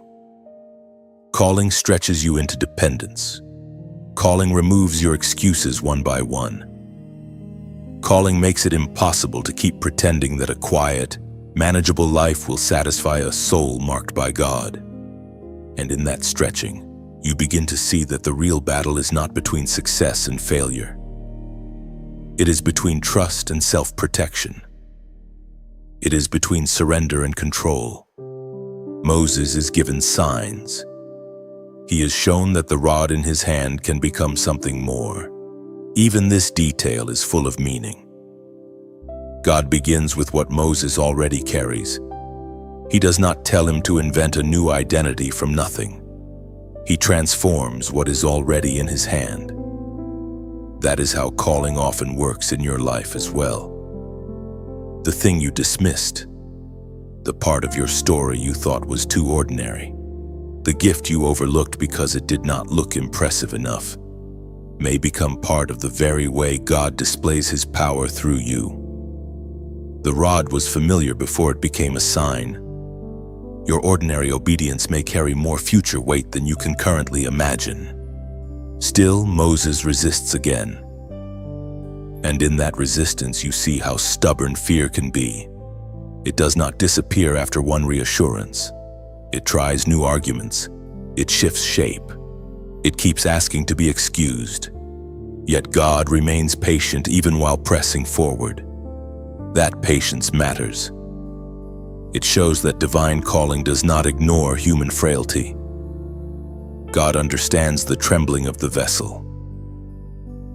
Calling stretches you into dependence. Calling removes your excuses one by one. Calling makes it impossible to keep pretending that a quiet, manageable life will satisfy a soul marked by God. And in that stretching, you begin to see that the real battle is not between success and failure. It is between trust and self-protection. It is between surrender and control. Moses is given signs. He is shown that the rod in his hand can become something more. Even this detail is full of meaning. God begins with what Moses already carries. He does not tell him to invent a new identity from nothing. He transforms what is already in his hand. That is how calling often works in your life as well. The thing you dismissed, the part of your story you thought was too ordinary, the gift you overlooked because it did not look impressive enough, may become part of the very way God displays his power through you. The rod was familiar before it became a sign. Your ordinary obedience may carry more future weight than you can currently imagine. Still, Moses resists again. And in that resistance, you see how stubborn fear can be. It does not disappear after one reassurance. It tries new arguments. It shifts shape. It keeps asking to be excused. Yet God remains patient even while pressing forward. That patience matters. It shows that divine calling does not ignore human frailty. God understands the trembling of the vessel.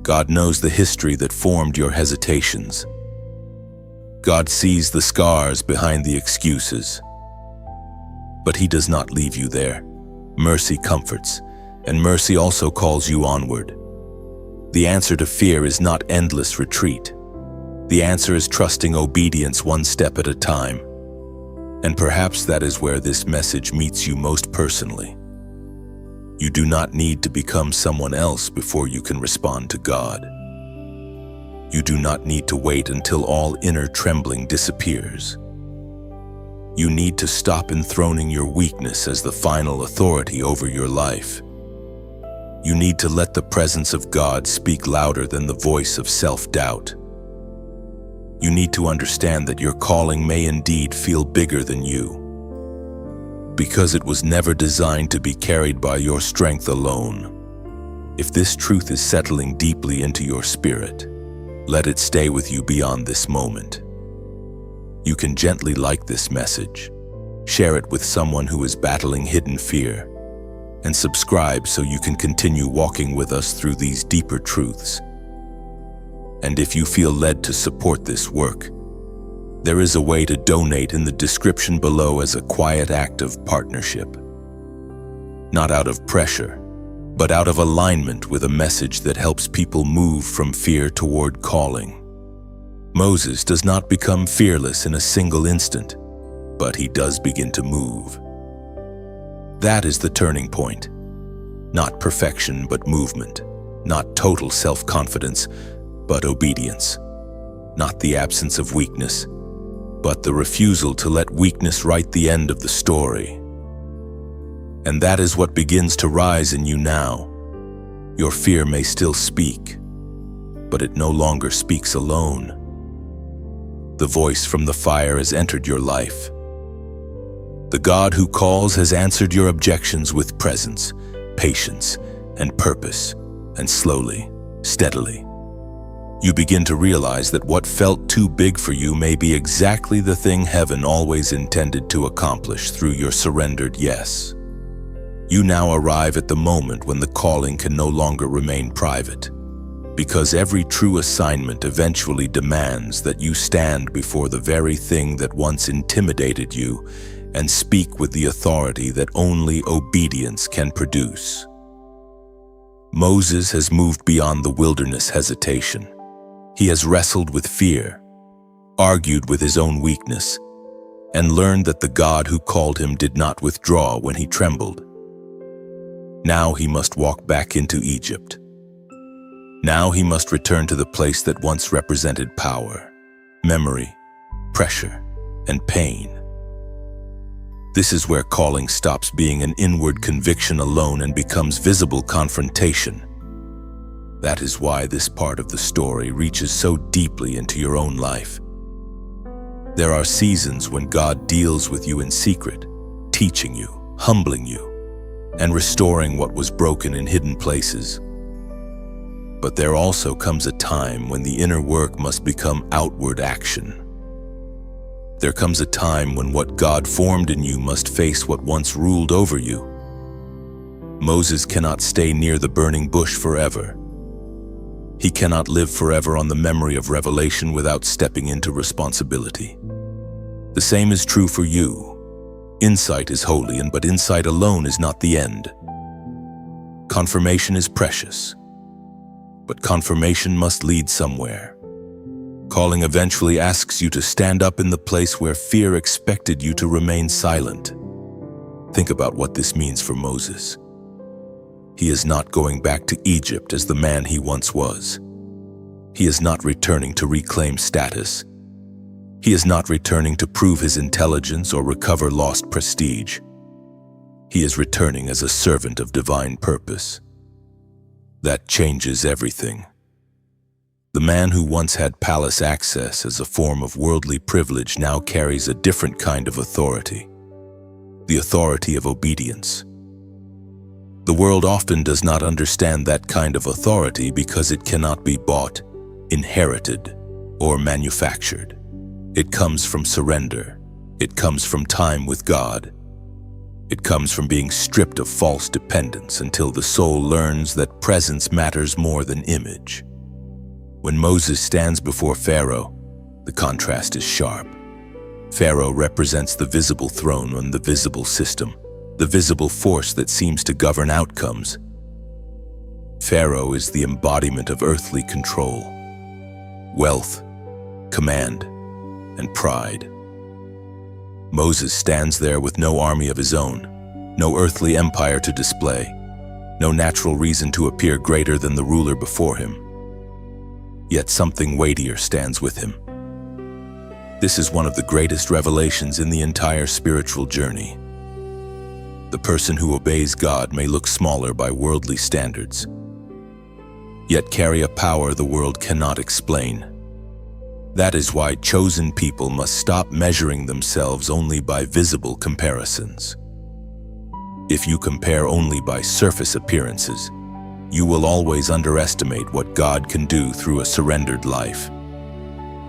God knows the history that formed your hesitations. God sees the scars behind the excuses. But He does not leave you there. Mercy comforts, and mercy also calls you onward. The answer to fear is not endless retreat. The answer is trusting obedience one step at a time. And perhaps that is where this message meets you most personally. You do not need to become someone else before you can respond to God. You do not need to wait until all inner trembling disappears. You need to stop enthroning your weakness as the final authority over your life. You need to let the presence of God speak louder than the voice of self-doubt. You need to understand that your calling may indeed feel bigger than you, because it was never designed to be carried by your strength alone. If this truth is settling deeply into your spirit, let it stay with you beyond this moment. You can gently like this message, share it with someone who is battling hidden fear, and subscribe so you can continue walking with us through these deeper truths. And if you feel led to support this work, there is a way to donate in the description below as a quiet act of partnership. Not out of pressure, but out of alignment with a message that helps people move from fear toward calling. Moses does not become fearless in a single instant, but he does begin to move. That is the turning point. Not perfection, but movement. Not total self-confidence, but obedience. Not the absence of weakness, but the refusal to let weakness write the end of the story. And that is what begins to rise in you now. Your fear may still speak, but it no longer speaks alone. The voice from the fire has entered your life. The God who calls has answered your objections with presence, patience, and purpose, and slowly, steadily, you begin to realize that what felt too big for you may be exactly the thing heaven always intended to accomplish through your surrendered yes. You now arrive at the moment when the calling can no longer remain private, because every true assignment eventually demands that you stand before the very thing that once intimidated you and speak with the authority that only obedience can produce. Moses has moved beyond the wilderness hesitation. He has wrestled with fear, argued with his own weakness, and learned that the God who called him did not withdraw when he trembled. Now he must walk back into Egypt. Now he must return to the place that once represented power, memory, pressure, and pain. This is where calling stops being an inward conviction alone and becomes visible confrontation. That is why this part of the story reaches so deeply into your own life. There are seasons when God deals with you in secret, teaching you, humbling you, and restoring what was broken in hidden places. But there also comes a time when the inner work must become outward action. There comes a time when what God formed in you must face what once ruled over you. Moses cannot stay near the burning bush forever. He cannot live forever on the memory of revelation without stepping into responsibility. The same is true for you. Insight is holy, but insight alone is not the end. Confirmation is precious, but confirmation must lead somewhere. Calling eventually asks you to stand up in the place where fear expected you to remain silent. Think about what this means for Moses. He is not going back to Egypt as the man he once was. He is not returning to reclaim status. He is not returning to prove his intelligence or recover lost prestige. He is returning as a servant of divine purpose. That changes everything. The man who once had palace access as a form of worldly privilege now carries a different kind of authority, the authority of obedience. The world often does not understand that kind of authority because it cannot be bought, inherited, or manufactured. It comes from surrender. It comes from time with God. It comes from being stripped of false dependence until the soul learns that presence matters more than image. When Moses stands before Pharaoh, the contrast is sharp. Pharaoh represents the visible throne on the visible system, the visible force that seems to govern outcomes. Pharaoh is the embodiment of earthly control, wealth, command, and pride. Moses stands there with no army of his own, no earthly empire to display, no natural reason to appear greater than the ruler before him. Yet something weightier stands with him. This is one of the greatest revelations in the entire spiritual journey. The person who obeys God may look smaller by worldly standards, yet carry a power the world cannot explain. That is why chosen people must stop measuring themselves only by visible comparisons. If you compare only by surface appearances, you will always underestimate what God can do through a surrendered life.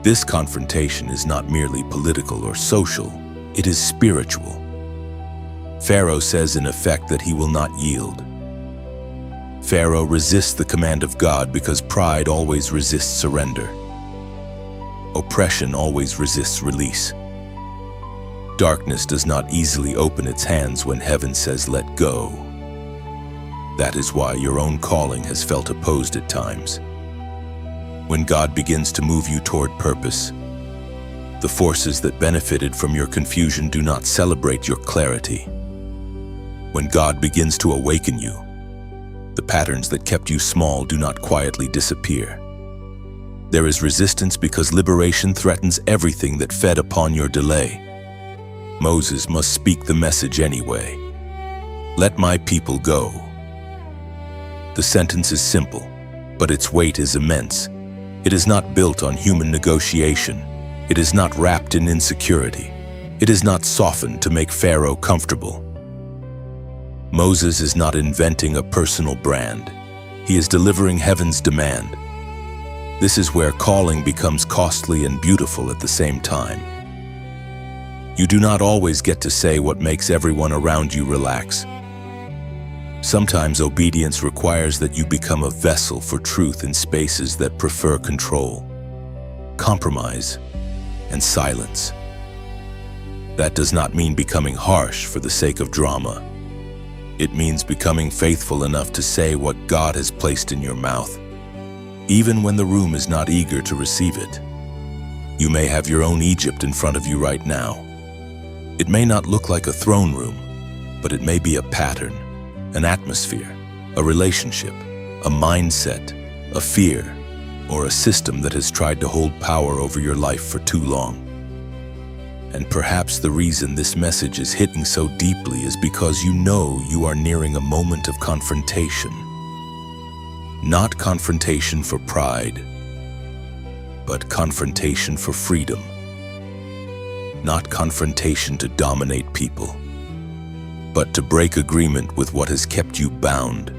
This confrontation is not merely political or social, it is spiritual. Pharaoh says in effect that he will not yield. Pharaoh resists the command of God because pride always resists surrender. Oppression always resists release. Darkness does not easily open its hands when heaven says let go. That is why your own calling has felt opposed at times. When God begins to move you toward purpose, the forces that benefited from your confusion do not celebrate your clarity. When God begins to awaken you, the patterns that kept you small do not quietly disappear. There is resistance because liberation threatens everything that fed upon your delay. Moses must speak the message anyway. Let my people go. The sentence is simple, but its weight is immense. It is not built on human negotiation. It is not wrapped in insecurity. It is not softened to make Pharaoh comfortable. Moses is not inventing a personal brand. He is delivering heaven's demand. This is where calling becomes costly and beautiful at the same time. You do not always get to say what makes everyone around you relax. Sometimes obedience requires that you become a vessel for truth in spaces that prefer control, compromise, and silence. That does not mean becoming harsh for the sake of drama. It means becoming faithful enough to say what God has placed in your mouth, even when the room is not eager to receive it. You may have your own Egypt in front of you right now. It may not look like a throne room, but it may be a pattern, an atmosphere, a relationship, a mindset, a fear, or a system that has tried to hold power over your life for too long. And perhaps the reason this message is hitting so deeply is because you know you are nearing a moment of confrontation. Not confrontation for pride, but confrontation for freedom. Not confrontation to dominate people, but to break agreement with what has kept you bound.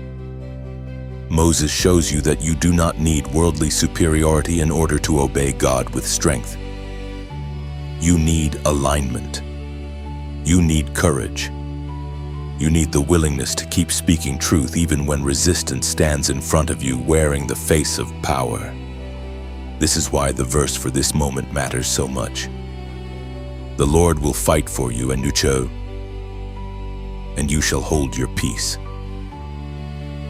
Moses shows you that you do not need worldly superiority in order to obey God with strength. You need alignment. You need courage. You need the willingness to keep speaking truth even when resistance stands in front of you wearing the face of power. This is why the verse for this moment matters so much. The Lord will fight for you, and you shall hold your peace.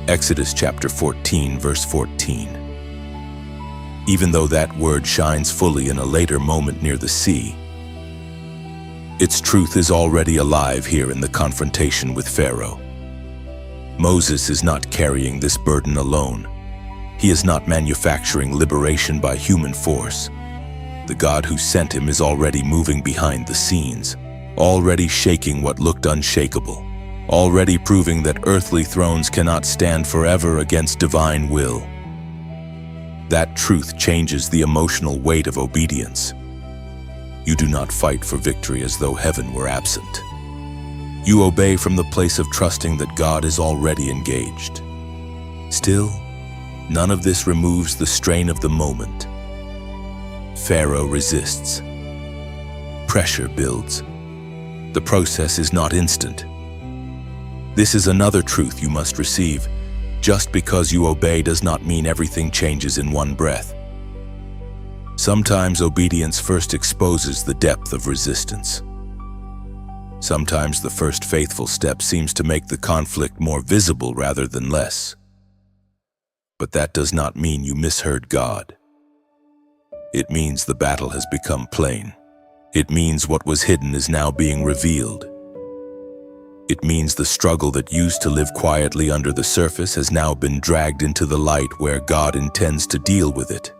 Exodus chapter 14, verse 14. Even though that word shines fully in a later moment near the sea, its truth is already alive here in the confrontation with Pharaoh. Moses is not carrying this burden alone. He is not manufacturing liberation by human force. The God who sent him is already moving behind the scenes, already shaking what looked unshakable. already proving that earthly thrones cannot stand forever against divine will. That truth changes the emotional weight of obedience. You do not fight for victory as though heaven were absent. You obey from the place of trusting that God is already engaged. Still, none of this removes the strain of the moment. Pharaoh resists. Pressure builds. The process is not instant. This is another truth you must receive. Just because you obey does not mean everything changes in one breath. Sometimes obedience first exposes the depth of resistance. Sometimes the first faithful step seems to make the conflict more visible rather than less. But that does not mean you misheard God. It means the battle has become plain. It means what was hidden is now being revealed. It means the struggle that used to live quietly under the surface has now been dragged into the light where God intends to deal with it.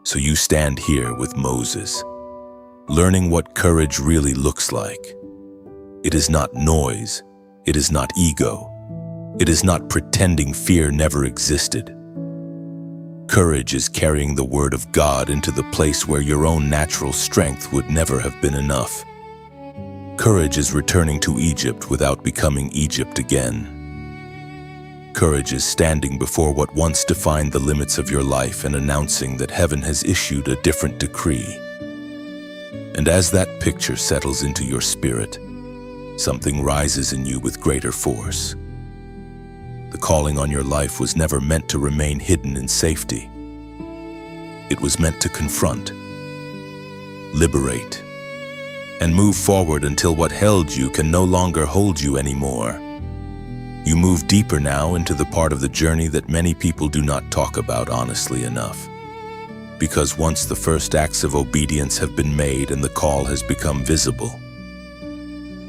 So you stand here with Moses, learning what courage really looks like. It is not noise. It is not ego. It is not pretending fear never existed. Courage is carrying the word of God into the place where your own natural strength would never have been enough. Courage is returning to Egypt without becoming Egypt again. Courage is standing before what once defined the limits of your life and announcing that heaven has issued a different decree. And as that picture settles into your spirit, something rises in you with greater force. The calling on your life was never meant to remain hidden in safety. It was meant to confront, liberate, and move forward until what held you can no longer hold you anymore. You move deeper now into the part of the journey that many people do not talk about honestly enough. Because once the first acts of obedience have been made and the call has become visible,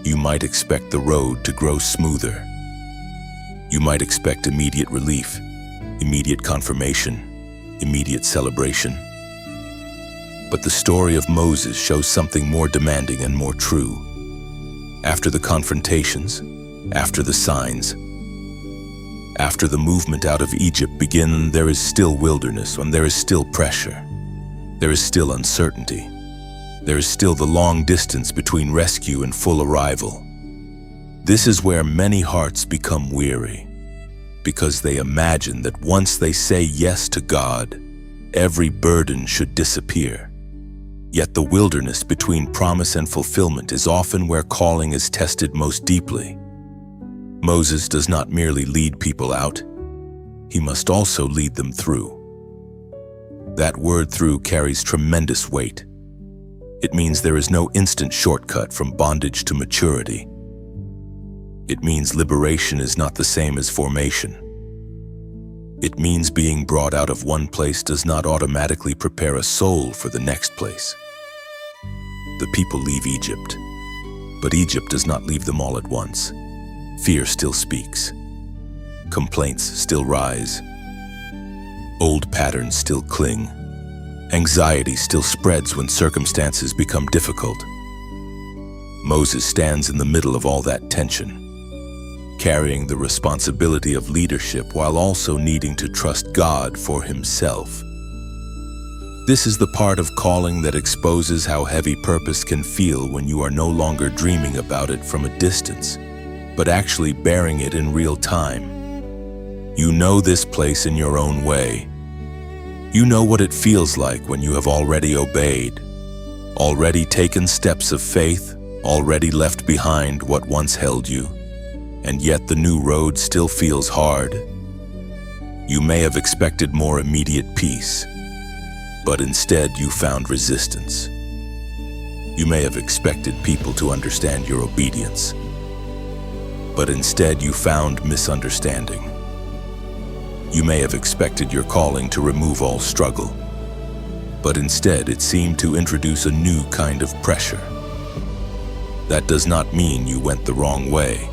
you might expect the road to grow smoother. You might expect immediate relief, immediate confirmation, immediate celebration. But the story of Moses shows something more demanding and more true. After the confrontations, after the signs, after the movement out of Egypt begins, there is still wilderness and there is still pressure. There is still uncertainty. There is still the long distance between rescue and full arrival. This is where many hearts become weary, because they imagine that once they say yes to God, every burden should disappear. Yet the wilderness between promise and fulfillment is often where calling is tested most deeply. Moses does not merely lead people out, he must also lead them through. That word "through" carries tremendous weight. It means there is no instant shortcut from bondage to maturity. It means liberation is not the same as formation. It means being brought out of one place does not automatically prepare a soul for the next place. The people leave Egypt, but Egypt does not leave them all at once. Fear still speaks. Complaints still rise. Old patterns still cling. Anxiety still spreads when circumstances become difficult. Moses stands in the middle of all that tension, carrying the responsibility of leadership while also needing to trust God for himself. This is the part of calling that exposes how heavy purpose can feel when you are no longer dreaming about it from a distance, but actually bearing it in real time. You know this place in your own way. You know what it feels like when you have already obeyed, already taken steps of faith, already left behind what once held you, and yet the new road still feels hard. You may have expected more immediate peace, but instead you found resistance. You may have expected people to understand your obedience, but instead you found misunderstanding. You may have expected your calling to remove all struggle, but instead it seemed to introduce a new kind of pressure. That does not mean you went the wrong way.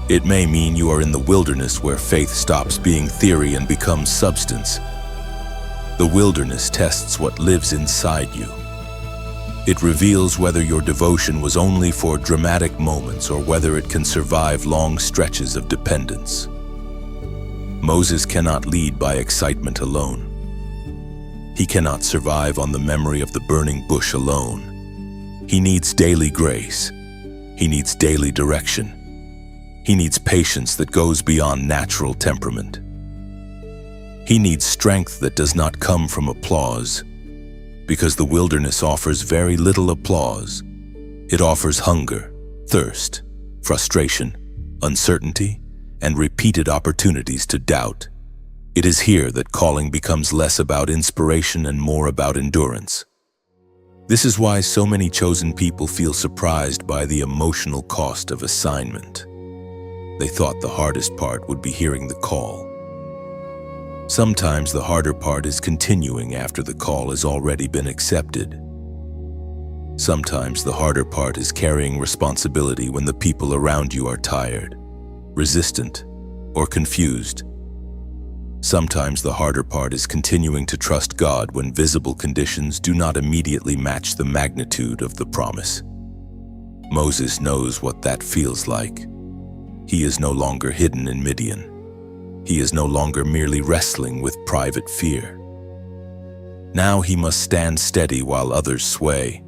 It may mean you are in the wilderness where faith stops being theory and becomes substance. The wilderness tests what lives inside you. It reveals whether your devotion was only for dramatic moments or whether it can survive long stretches of dependence. Moses cannot lead by excitement alone. He cannot survive on the memory of the burning bush alone. He needs daily grace. He needs daily direction. He needs patience that goes beyond natural temperament. He needs strength that does not come from applause, because the wilderness offers very little applause. It offers hunger, thirst, frustration, uncertainty, and repeated opportunities to doubt. It is here that calling becomes less about inspiration and more about endurance. This is why so many chosen people feel surprised by the emotional cost of assignment. They thought the hardest part would be hearing the call. Sometimes the harder part is continuing after the call has already been accepted. Sometimes the harder part is carrying responsibility when the people around you are tired, resistant, or confused. Sometimes the harder part is continuing to trust God when visible conditions do not immediately match the magnitude of the promise. Moses knows what that feels like. He is no longer hidden in Midian. He is no longer merely wrestling with private fear. Now he must stand steady while others sway.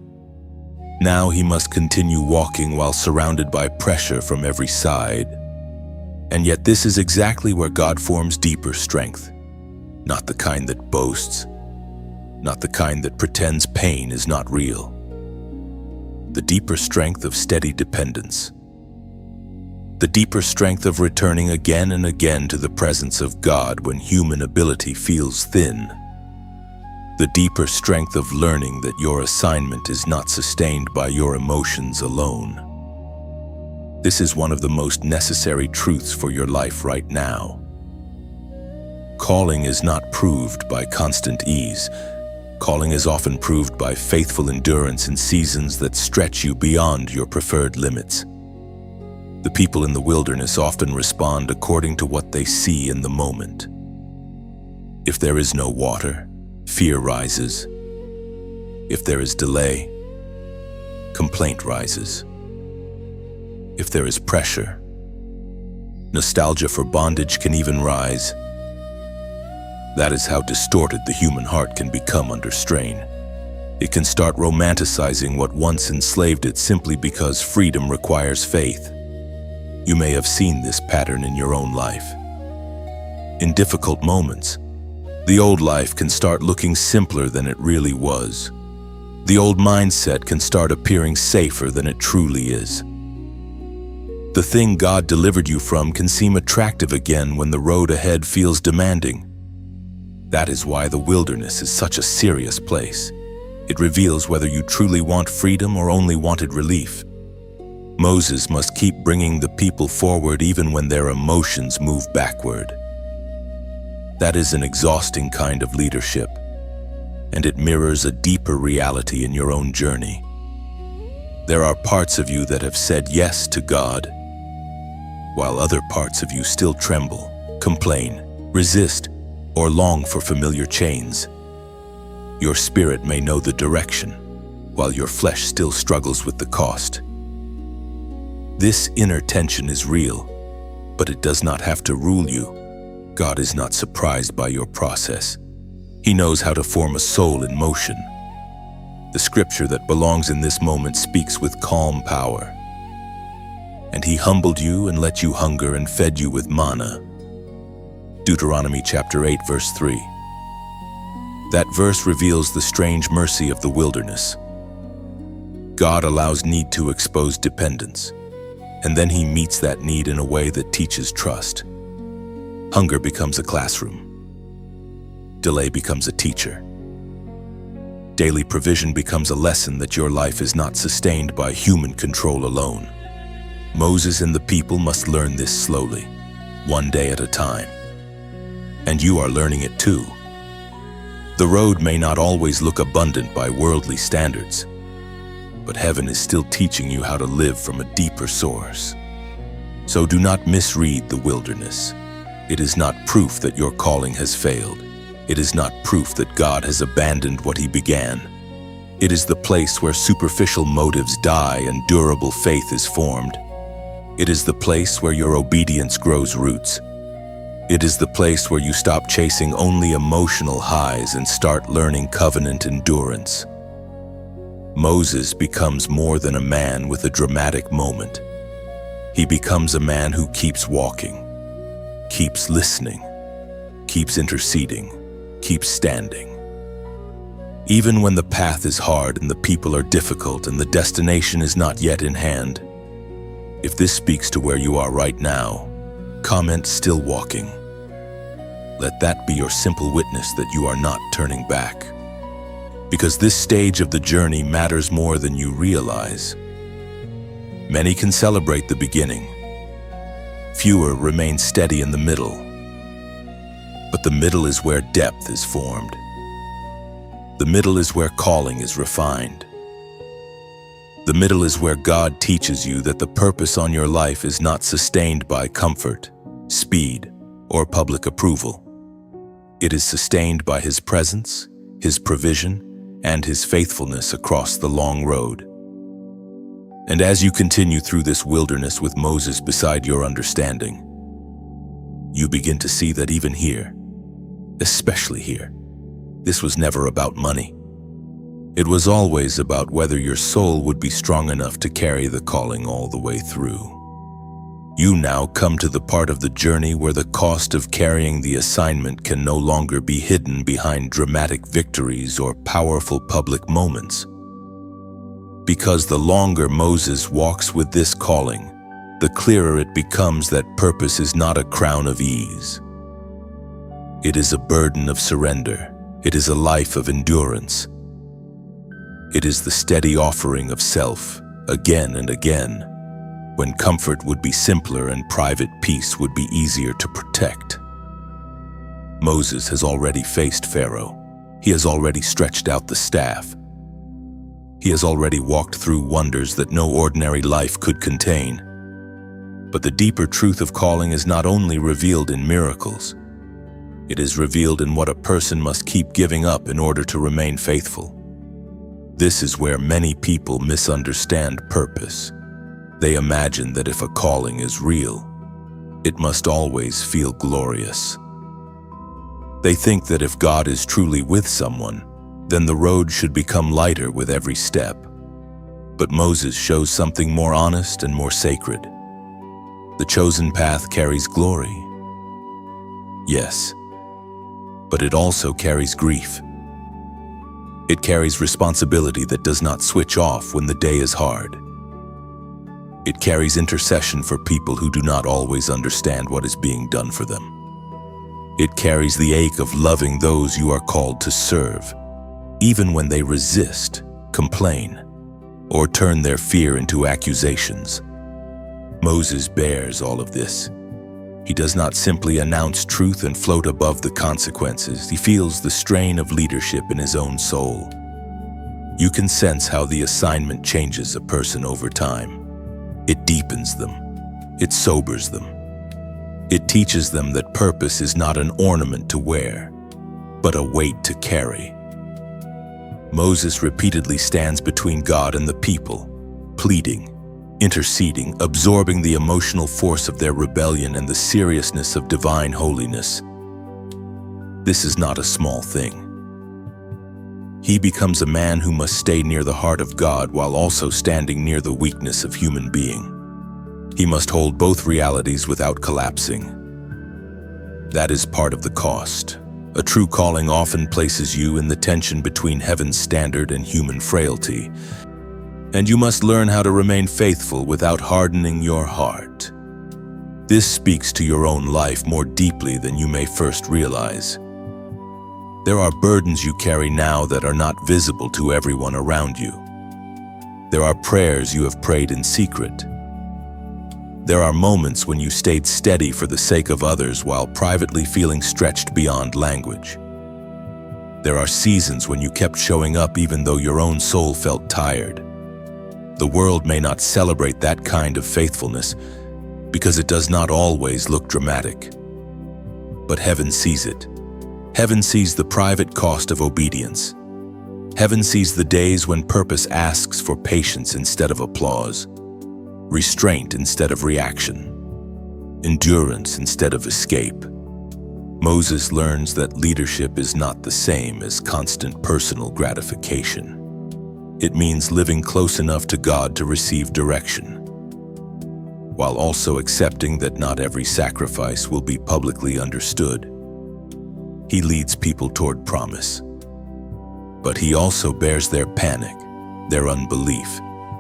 Now he must continue walking while surrounded by pressure from every side. And yet this is exactly where God forms deeper strength, not the kind that boasts, not the kind that pretends pain is not real. The deeper strength of steady dependence. The deeper strength of returning again and again to the presence of God when human ability feels thin. The deeper strength of learning that your assignment is not sustained by your emotions alone. This is one of the most necessary truths for your life right now. Calling is not proved by constant ease. Calling is often proved by faithful endurance in seasons that stretch you beyond your preferred limits. The people in the wilderness often respond according to what they see in the moment. If there is no water, fear rises. If there is delay, complaint rises. If there is pressure, nostalgia for bondage can even rise. That is how distorted the human heart can become under strain. It can start romanticizing what once enslaved it simply because freedom requires faith. You may have seen this pattern in your own life. In difficult moments, the old life can start looking simpler than it really was. The old mindset can start appearing safer than it truly is. The thing God delivered you from can seem attractive again when the road ahead feels demanding. That is why the wilderness is such a serious place. It reveals whether you truly want freedom or only wanted relief. Moses must keep bringing the people forward even when their emotions move backward. That is an exhausting kind of leadership, and it mirrors a deeper reality in your own journey. There are parts of you that have said yes to God, while other parts of you still tremble, complain, resist, or long for familiar chains. Your spirit may know the direction, while your flesh still struggles with the cost. This inner tension is real, but it does not have to rule you. God is not surprised by your process. He knows how to form a soul in motion. The scripture that belongs in this moment speaks with calm power. And he humbled you and let you hunger and fed you with manna. Deuteronomy chapter 8, verse 3. That verse reveals the strange mercy of the wilderness. God allows need to expose dependence, and then he meets that need in a way that teaches trust. Hunger becomes a classroom. Delay becomes a teacher. Daily provision becomes a lesson that your life is not sustained by human control alone. Moses and the people must learn this slowly, one day at a time. And you are learning it too. The road may not always look abundant by worldly standards, but heaven is still teaching you how to live from a deeper source. So do not misread the wilderness. It is not proof that your calling has failed. It is not proof that God has abandoned what he began. It is the place where superficial motives die and durable faith is formed. It is the place where your obedience grows roots. It is the place where you stop chasing only emotional highs and start learning covenant endurance. Moses becomes more than a man with a dramatic moment. He becomes a man who keeps walking, keeps listening, keeps interceding, keeps standing. Even when the path is hard and the people are difficult and the destination is not yet in hand. If this speaks to where you are right now, comment "still walking." Let that be your simple witness that you are not turning back. Because this stage of the journey matters more than you realize. Many can celebrate the beginning. Fewer remain steady in the middle. But the middle is where depth is formed. The middle is where calling is refined. The middle is where God teaches you that the purpose on your life is not sustained by comfort, speed, or public approval. It is sustained by His presence, His provision, and His faithfulness across the long road. And as you continue through this wilderness with Moses beside your understanding, you begin to see that even here, especially here, this was never about money. It was always about whether your soul would be strong enough to carry the calling all the way through. You now come to the part of the journey where the cost of carrying the assignment can no longer be hidden behind dramatic victories or powerful public moments. Because the longer Moses walks with this calling, the clearer it becomes that purpose is not a crown of ease. It is a burden of surrender. It is a life of endurance. It is the steady offering of self, again and again, when comfort would be simpler and private peace would be easier to protect. Moses has already faced Pharaoh. He has already stretched out the staff. He has already walked through wonders that no ordinary life could contain. But the deeper truth of calling is not only revealed in miracles, it is revealed in what a person must keep giving up in order to remain faithful. This is where many people misunderstand purpose. They imagine that if a calling is real, it must always feel glorious. They think that if God is truly with someone, then the road should become lighter with every step. But Moses shows something more honest and more sacred. The chosen path carries glory. Yes, but it also carries grief. It carries responsibility that does not switch off when the day is hard. It carries intercession for people who do not always understand what is being done for them. It carries the ache of loving those you are called to serve, even when they resist, complain, or turn their fear into accusations. Moses bears all of this. He does not simply announce truth and float above the consequences. He feels the strain of leadership in his own soul. You can sense how the assignment changes a person over time. It deepens them. It sobers them. It teaches them that purpose is not an ornament to wear, but a weight to carry. Moses repeatedly stands between God and the people, pleading, interceding, absorbing the emotional force of their rebellion and the seriousness of divine holiness. This is not a small thing. He becomes a man who must stay near the heart of God while also standing near the weakness of human being. He must hold both realities without collapsing. That is part of the cost. A true calling often places you in the tension between heaven's standard and human frailty. And you must learn how to remain faithful without hardening your heart. This speaks to your own life more deeply than you may first realize. There are burdens you carry now that are not visible to everyone around you. There are prayers you have prayed in secret. There are moments when you stayed steady for the sake of others while privately feeling stretched beyond language. There are seasons when you kept showing up even though your own soul felt tired. The world may not celebrate that kind of faithfulness because it does not always look dramatic. But heaven sees it. Heaven sees the private cost of obedience. Heaven sees the days when purpose asks for patience instead of applause, restraint instead of reaction, endurance instead of escape. Moses learns that leadership is not the same as constant personal gratification. It means living close enough to God to receive direction, while also accepting that not every sacrifice will be publicly understood. He leads people toward promise, but he also bears their panic, their unbelief,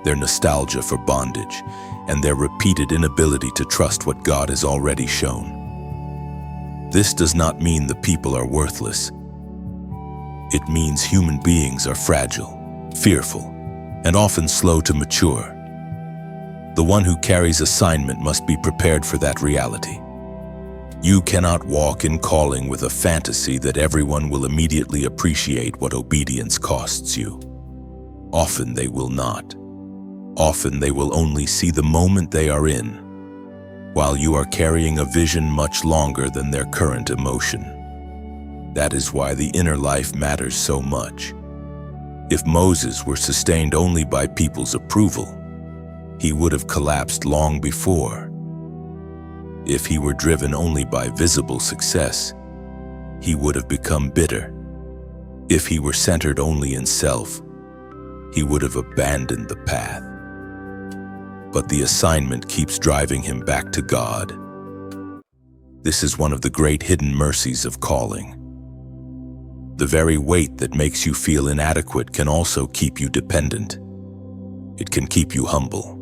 their nostalgia for bondage, and their repeated inability to trust what God has already shown. This does not mean the people are worthless. It means human beings are fragile, fearful, and often slow to mature. The one who carries assignment must be prepared for that reality. You cannot walk in calling with a fantasy that everyone will immediately appreciate what obedience costs you. Often they will not. Often they will only see the moment they are in, while you are carrying a vision much longer than their current emotion. That is why the inner life matters so much. If Moses were sustained only by people's approval, he would have collapsed long before. If he were driven only by visible success, he would have become bitter. If he were centered only in self, he would have abandoned the path. But the assignment keeps driving him back to God. This is one of the great hidden mercies of calling. The very weight that makes you feel inadequate can also keep you dependent. It can keep you humble.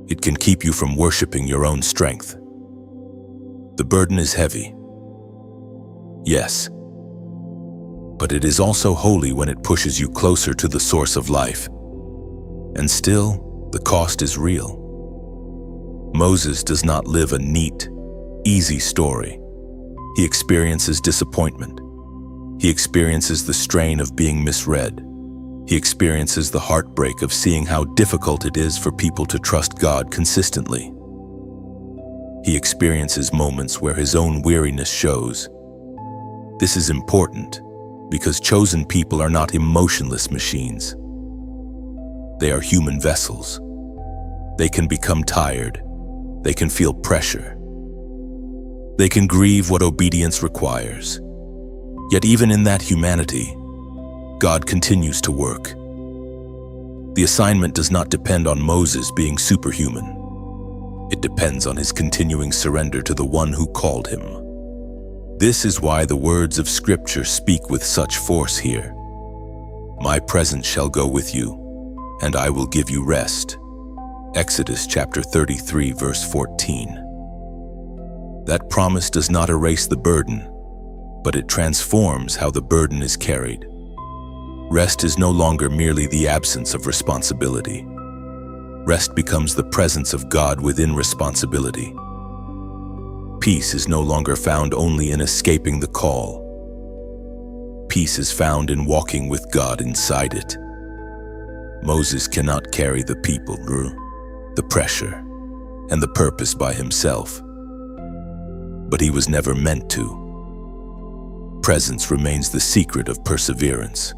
It can keep you from worshiping your own strength. The burden is heavy. Yes. But it is also holy when it pushes you closer to the source of life. And still, the cost is real. Moses does not live a neat, easy story. He experiences disappointment. He experiences the strain of being misread. He experiences the heartbreak of seeing how difficult it is for people to trust God consistently. He experiences moments where his own weariness shows. This is important because chosen people are not emotionless machines. They are human vessels. They can become tired. They can feel pressure. They can grieve what obedience requires. Yet even in that humanity, God continues to work. The assignment does not depend on Moses being superhuman. It depends on his continuing surrender to the one who called him. This is why the words of Scripture speak with such force here. My presence shall go with you, and I will give you rest. Exodus chapter 33, verse 14. That promise does not erase the burden, but it transforms how the burden is carried. Rest is no longer merely the absence of responsibility. Rest becomes the presence of God within responsibility. Peace is no longer found only in escaping the call. Peace is found in walking with God inside it. Moses cannot carry the people, the pressure, and the purpose by himself. But he was never meant to. Presence remains the secret of perseverance.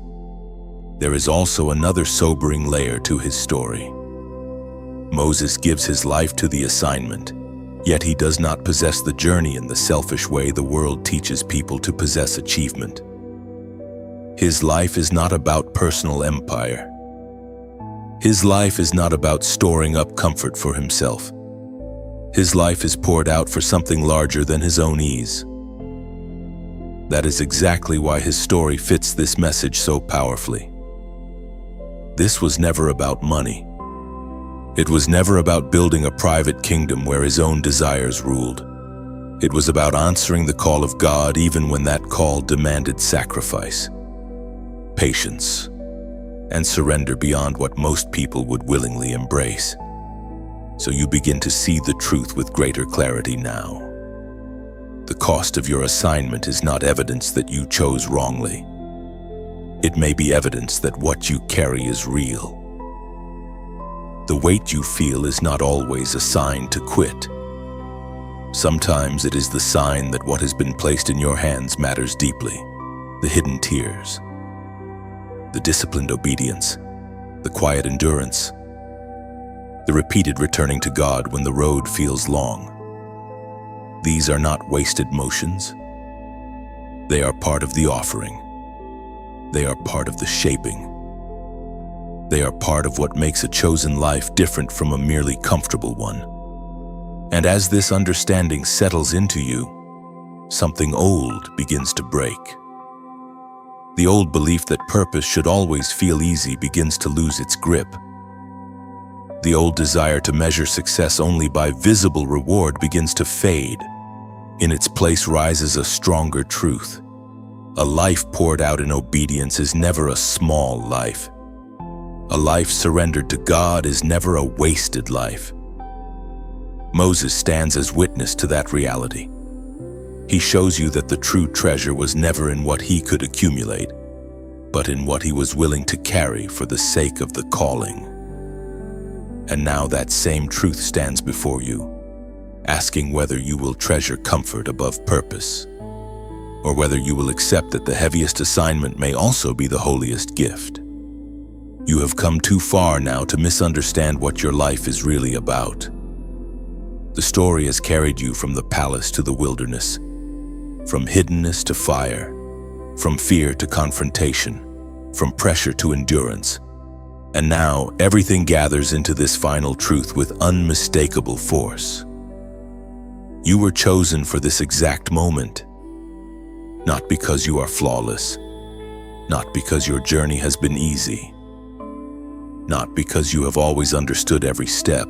There is also another sobering layer to his story. Moses gives his life to the assignment, yet he does not possess the journey in the selfish way the world teaches people to possess achievement. His life is not about personal empire. His life is not about storing up comfort for himself. His life is poured out for something larger than his own ease. That is exactly why his story fits this message so powerfully. This was never about money. It was never about building a private kingdom where his own desires ruled. It was about answering the call of God even when that call demanded sacrifice, patience, and surrender beyond what most people would willingly embrace. So you begin to see the truth with greater clarity now. The cost of your assignment is not evidence that you chose wrongly. It may be evidence that what you carry is real. The weight you feel is not always a sign to quit. Sometimes it is the sign that what has been placed in your hands matters deeply, the hidden tears, the disciplined obedience, the quiet endurance, the repeated returning to God when the road feels long. These are not wasted motions. They are part of the offering. They are part of the shaping. They are part of what makes a chosen life different from a merely comfortable one. And as this understanding settles into you, something old begins to break. The old belief that purpose should always feel easy begins to lose its grip. The old desire to measure success only by visible reward begins to fade. In its place rises a stronger truth. A life poured out in obedience is never a small life. A life surrendered to God is never a wasted life. Moses stands as witness to that reality. He shows you that the true treasure was never in what he could accumulate, but in what he was willing to carry for the sake of the calling. And now that same truth stands before you, asking whether you will treasure comfort above purpose, or whether you will accept that the heaviest assignment may also be the holiest gift. You have come too far now to misunderstand what your life is really about. The story has carried you from the palace to the wilderness, from hiddenness to fire, from fear to confrontation, from pressure to endurance. And now everything gathers into this final truth with unmistakable force. You were chosen for this exact moment, not because you are flawless, not because your journey has been easy, not because you have always understood every step,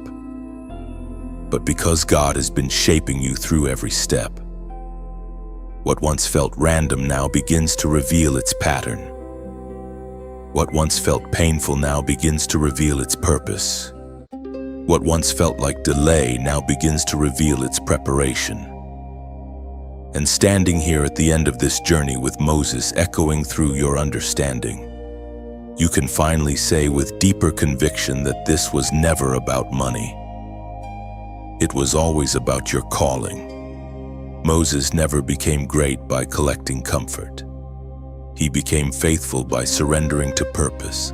but because God has been shaping you through every step. What once felt random now begins to reveal its pattern. What once felt painful now begins to reveal its purpose. What once felt like delay now begins to reveal its preparation. And standing here at the end of this journey with Moses echoing through your understanding, you can finally say with deeper conviction that this was never about money. It was always about your calling. Moses never became great by collecting comfort. He became faithful by surrendering to purpose.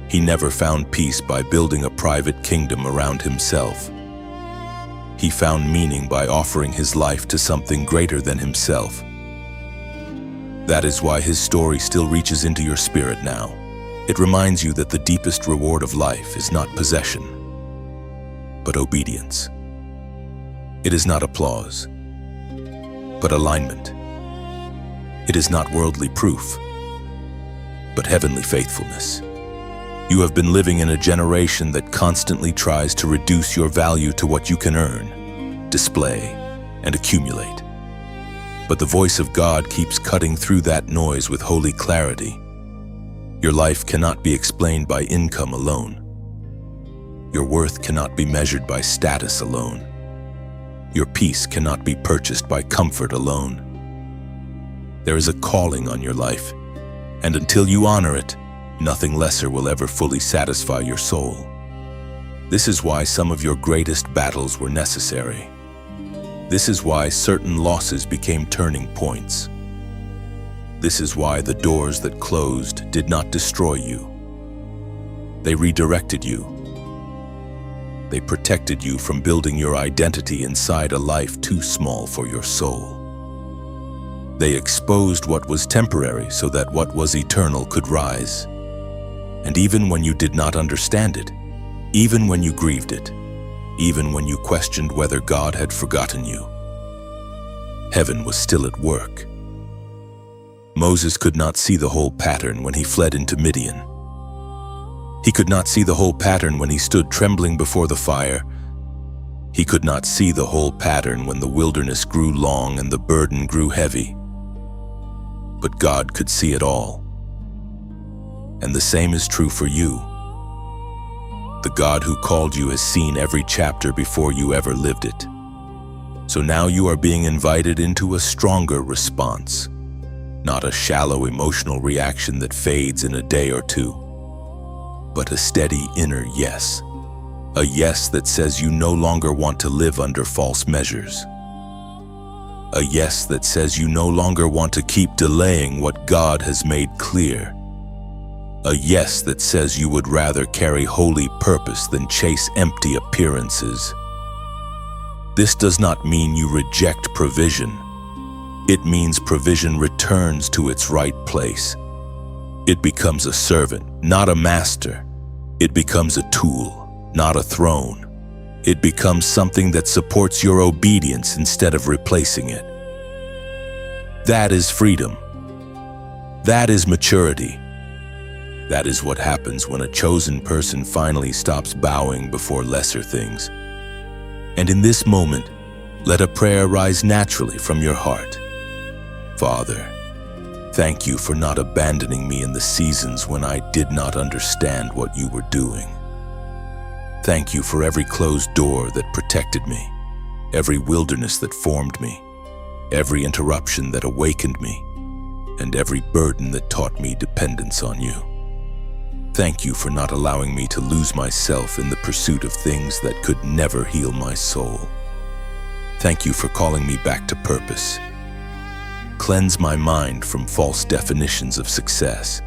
He never found peace by building a private kingdom around himself. He found meaning by offering his life to something greater than himself. That is why his story still reaches into your spirit now. It reminds you that the deepest reward of life is not possession, but obedience. It is not applause, but alignment. It is not worldly proof, but heavenly faithfulness. You have been living in a generation that constantly tries to reduce your value to what you can earn, display, and accumulate. But the voice of God keeps cutting through that noise with holy clarity. Your life cannot be explained by income alone. Your worth cannot be measured by status alone. Your peace cannot be purchased by comfort alone. There is a calling on your life, and until you honor it, nothing lesser will ever fully satisfy your soul. This is why some of your greatest battles were necessary. This is why certain losses became turning points. This is why the doors that closed did not destroy you. They redirected you. They protected you from building your identity inside a life too small for your soul. They exposed what was temporary so that what was eternal could rise. And even when you did not understand it, even when you grieved it, even when you questioned whether God had forgotten you, heaven was still at work. Moses could not see the whole pattern when he fled into Midian. He could not see the whole pattern when he stood trembling before the fire. He could not see the whole pattern when the wilderness grew long and the burden grew heavy. But God could see it all. And the same is true for you. The God who called you has seen every chapter before you ever lived it. So now you are being invited into a stronger response, not a shallow emotional reaction that fades in a day or two, but a steady inner yes. A yes that says you no longer want to live under false measures. A yes that says you no longer want to keep delaying what God has made clear. A yes that says you would rather carry holy purpose than chase empty appearances. This does not mean you reject provision. It means provision returns to its right place. It becomes a servant, not a master. It becomes a tool, not a throne. It becomes something that supports your obedience instead of replacing it. That is freedom. That is maturity. That is what happens when a chosen person finally stops bowing before lesser things. And in this moment, let a prayer rise naturally from your heart. Father, thank you for not abandoning me in the seasons when I did not understand what you were doing. Thank you for every closed door that protected me, every wilderness that formed me, every interruption that awakened me, and every burden that taught me dependence on you. Thank you for not allowing me to lose myself in the pursuit of things that could never heal my soul. Thank you for calling me back to purpose. Cleanse my mind from false definitions of success.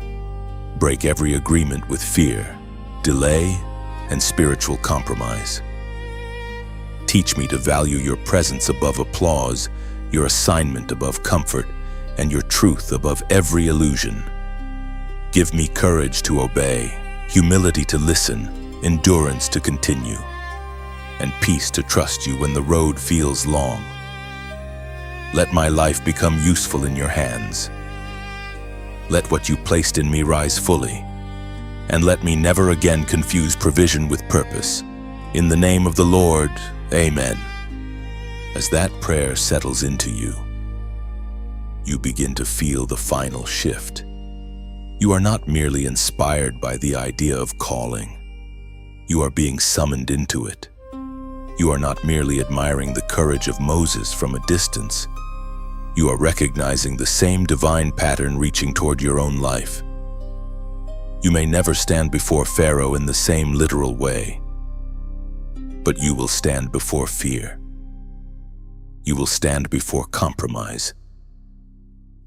Break every agreement with fear, delay, and spiritual compromise. Teach me to value your presence above applause, your assignment above comfort, and your truth above every illusion. Give me courage to obey, humility to listen, endurance to continue, and peace to trust you when the road feels long. Let my life become useful in your hands. Let what you placed in me rise fully, and let me never again confuse provision with purpose. In the name of the Lord, amen. As that prayer settles into you, you begin to feel the final shift. You are not merely inspired by the idea of calling. You are being summoned into it. You are not merely admiring the courage of Moses from a distance. You are recognizing the same divine pattern reaching toward your own life. You may never stand before Pharaoh in the same literal way, but you will stand before fear. You will stand before compromise.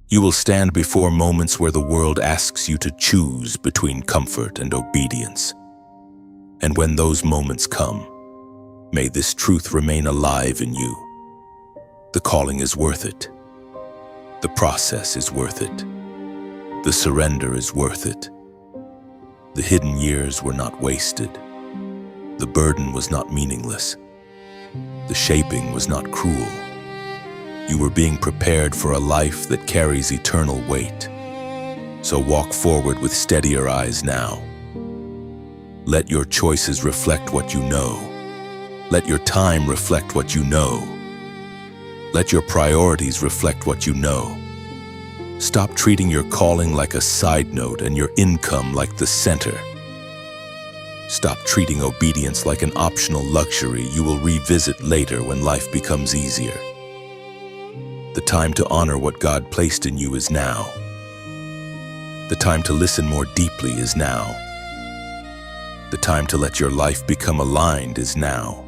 You will stand before moments where the world asks you to choose between comfort and obedience. And when those moments come, may this truth remain alive in you. The calling is worth it. The process is worth it. The surrender is worth it. The hidden years were not wasted. The burden was not meaningless. The shaping was not cruel. You were being prepared for a life that carries eternal weight. So walk forward with steadier eyes now. Let your choices reflect what you know. Let your time reflect what you know. Let your priorities reflect what you know. Stop treating your calling like a side note and your income like the center. Stop treating obedience like an optional luxury you will revisit later when life becomes easier. The time to honor what God placed in you is now. The time to listen more deeply is now. The time to let your life become aligned is now.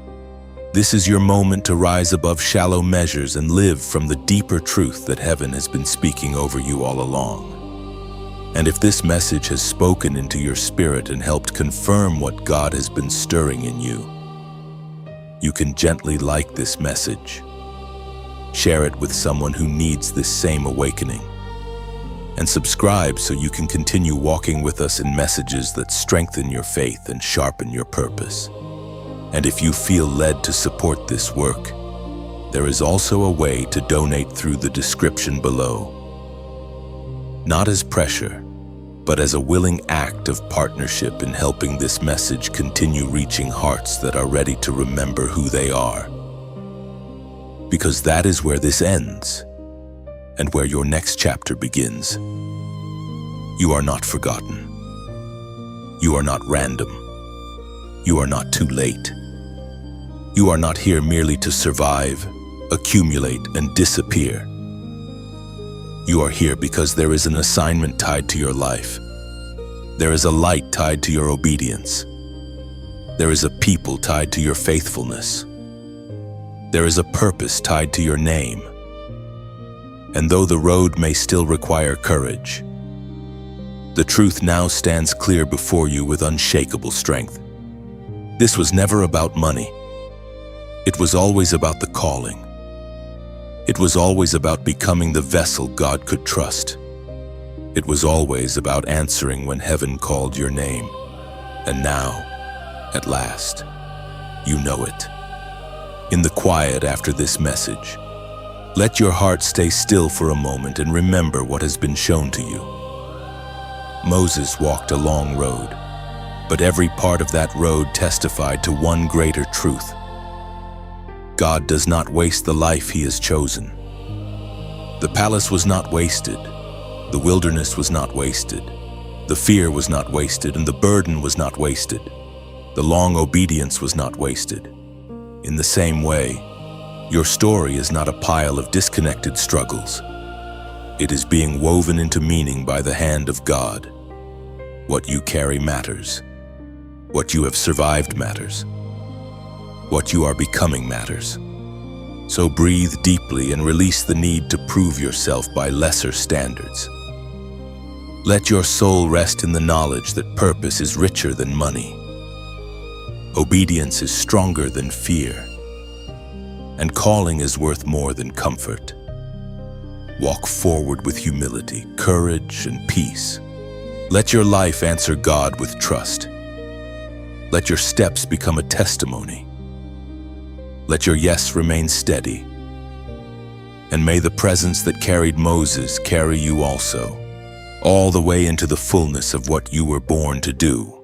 This is your moment to rise above shallow measures and live from the deeper truth that heaven has been speaking over you all along. And if this message has spoken into your spirit and helped confirm what God has been stirring in you, you can gently like this message. Share it with someone who needs this same awakening. And subscribe so you can continue walking with us in messages that strengthen your faith and sharpen your purpose. And if you feel led to support this work, there is also a way to donate through the description below. Not as pressure, but as a willing act of partnership in helping this message continue reaching hearts that are ready to remember who they are. Because that is where this ends, and where your next chapter begins. You are not forgotten. You are not random. You are not too late. You are not here merely to survive, accumulate, and disappear. You are here because there is an assignment tied to your life. There is a light tied to your obedience. There is a people tied to your faithfulness. There is a purpose tied to your name. And though the road may still require courage, The truth now stands clear before you with unshakable strength. This was never about money. It was always about the calling. It was always about becoming the vessel God could trust. It was always about answering when heaven called your name. And now, at last, you know it. In the quiet after this message, let your heart stay still for a moment and remember what has been shown to you. Moses walked a long road, but every part of that road testified to one greater truth. God does not waste the life He has chosen. The palace was not wasted, the wilderness was not wasted, the fear was not wasted, and the burden was not wasted. The long obedience was not wasted. In the same way, your story is not a pile of disconnected struggles. It is being woven into meaning by the hand of God. What you carry matters. What you have survived matters. What you are becoming matters. So breathe deeply and release the need to prove yourself by lesser standards. Let your soul rest in the knowledge that purpose is richer than money. Obedience is stronger than fear. And calling is worth more than comfort. Walk forward with humility, courage, and peace. Let your life answer God with trust. Let your steps become a testimony. Let your yes remain steady. And may the presence that carried Moses carry you also, all the way into the fullness of what you were born to do.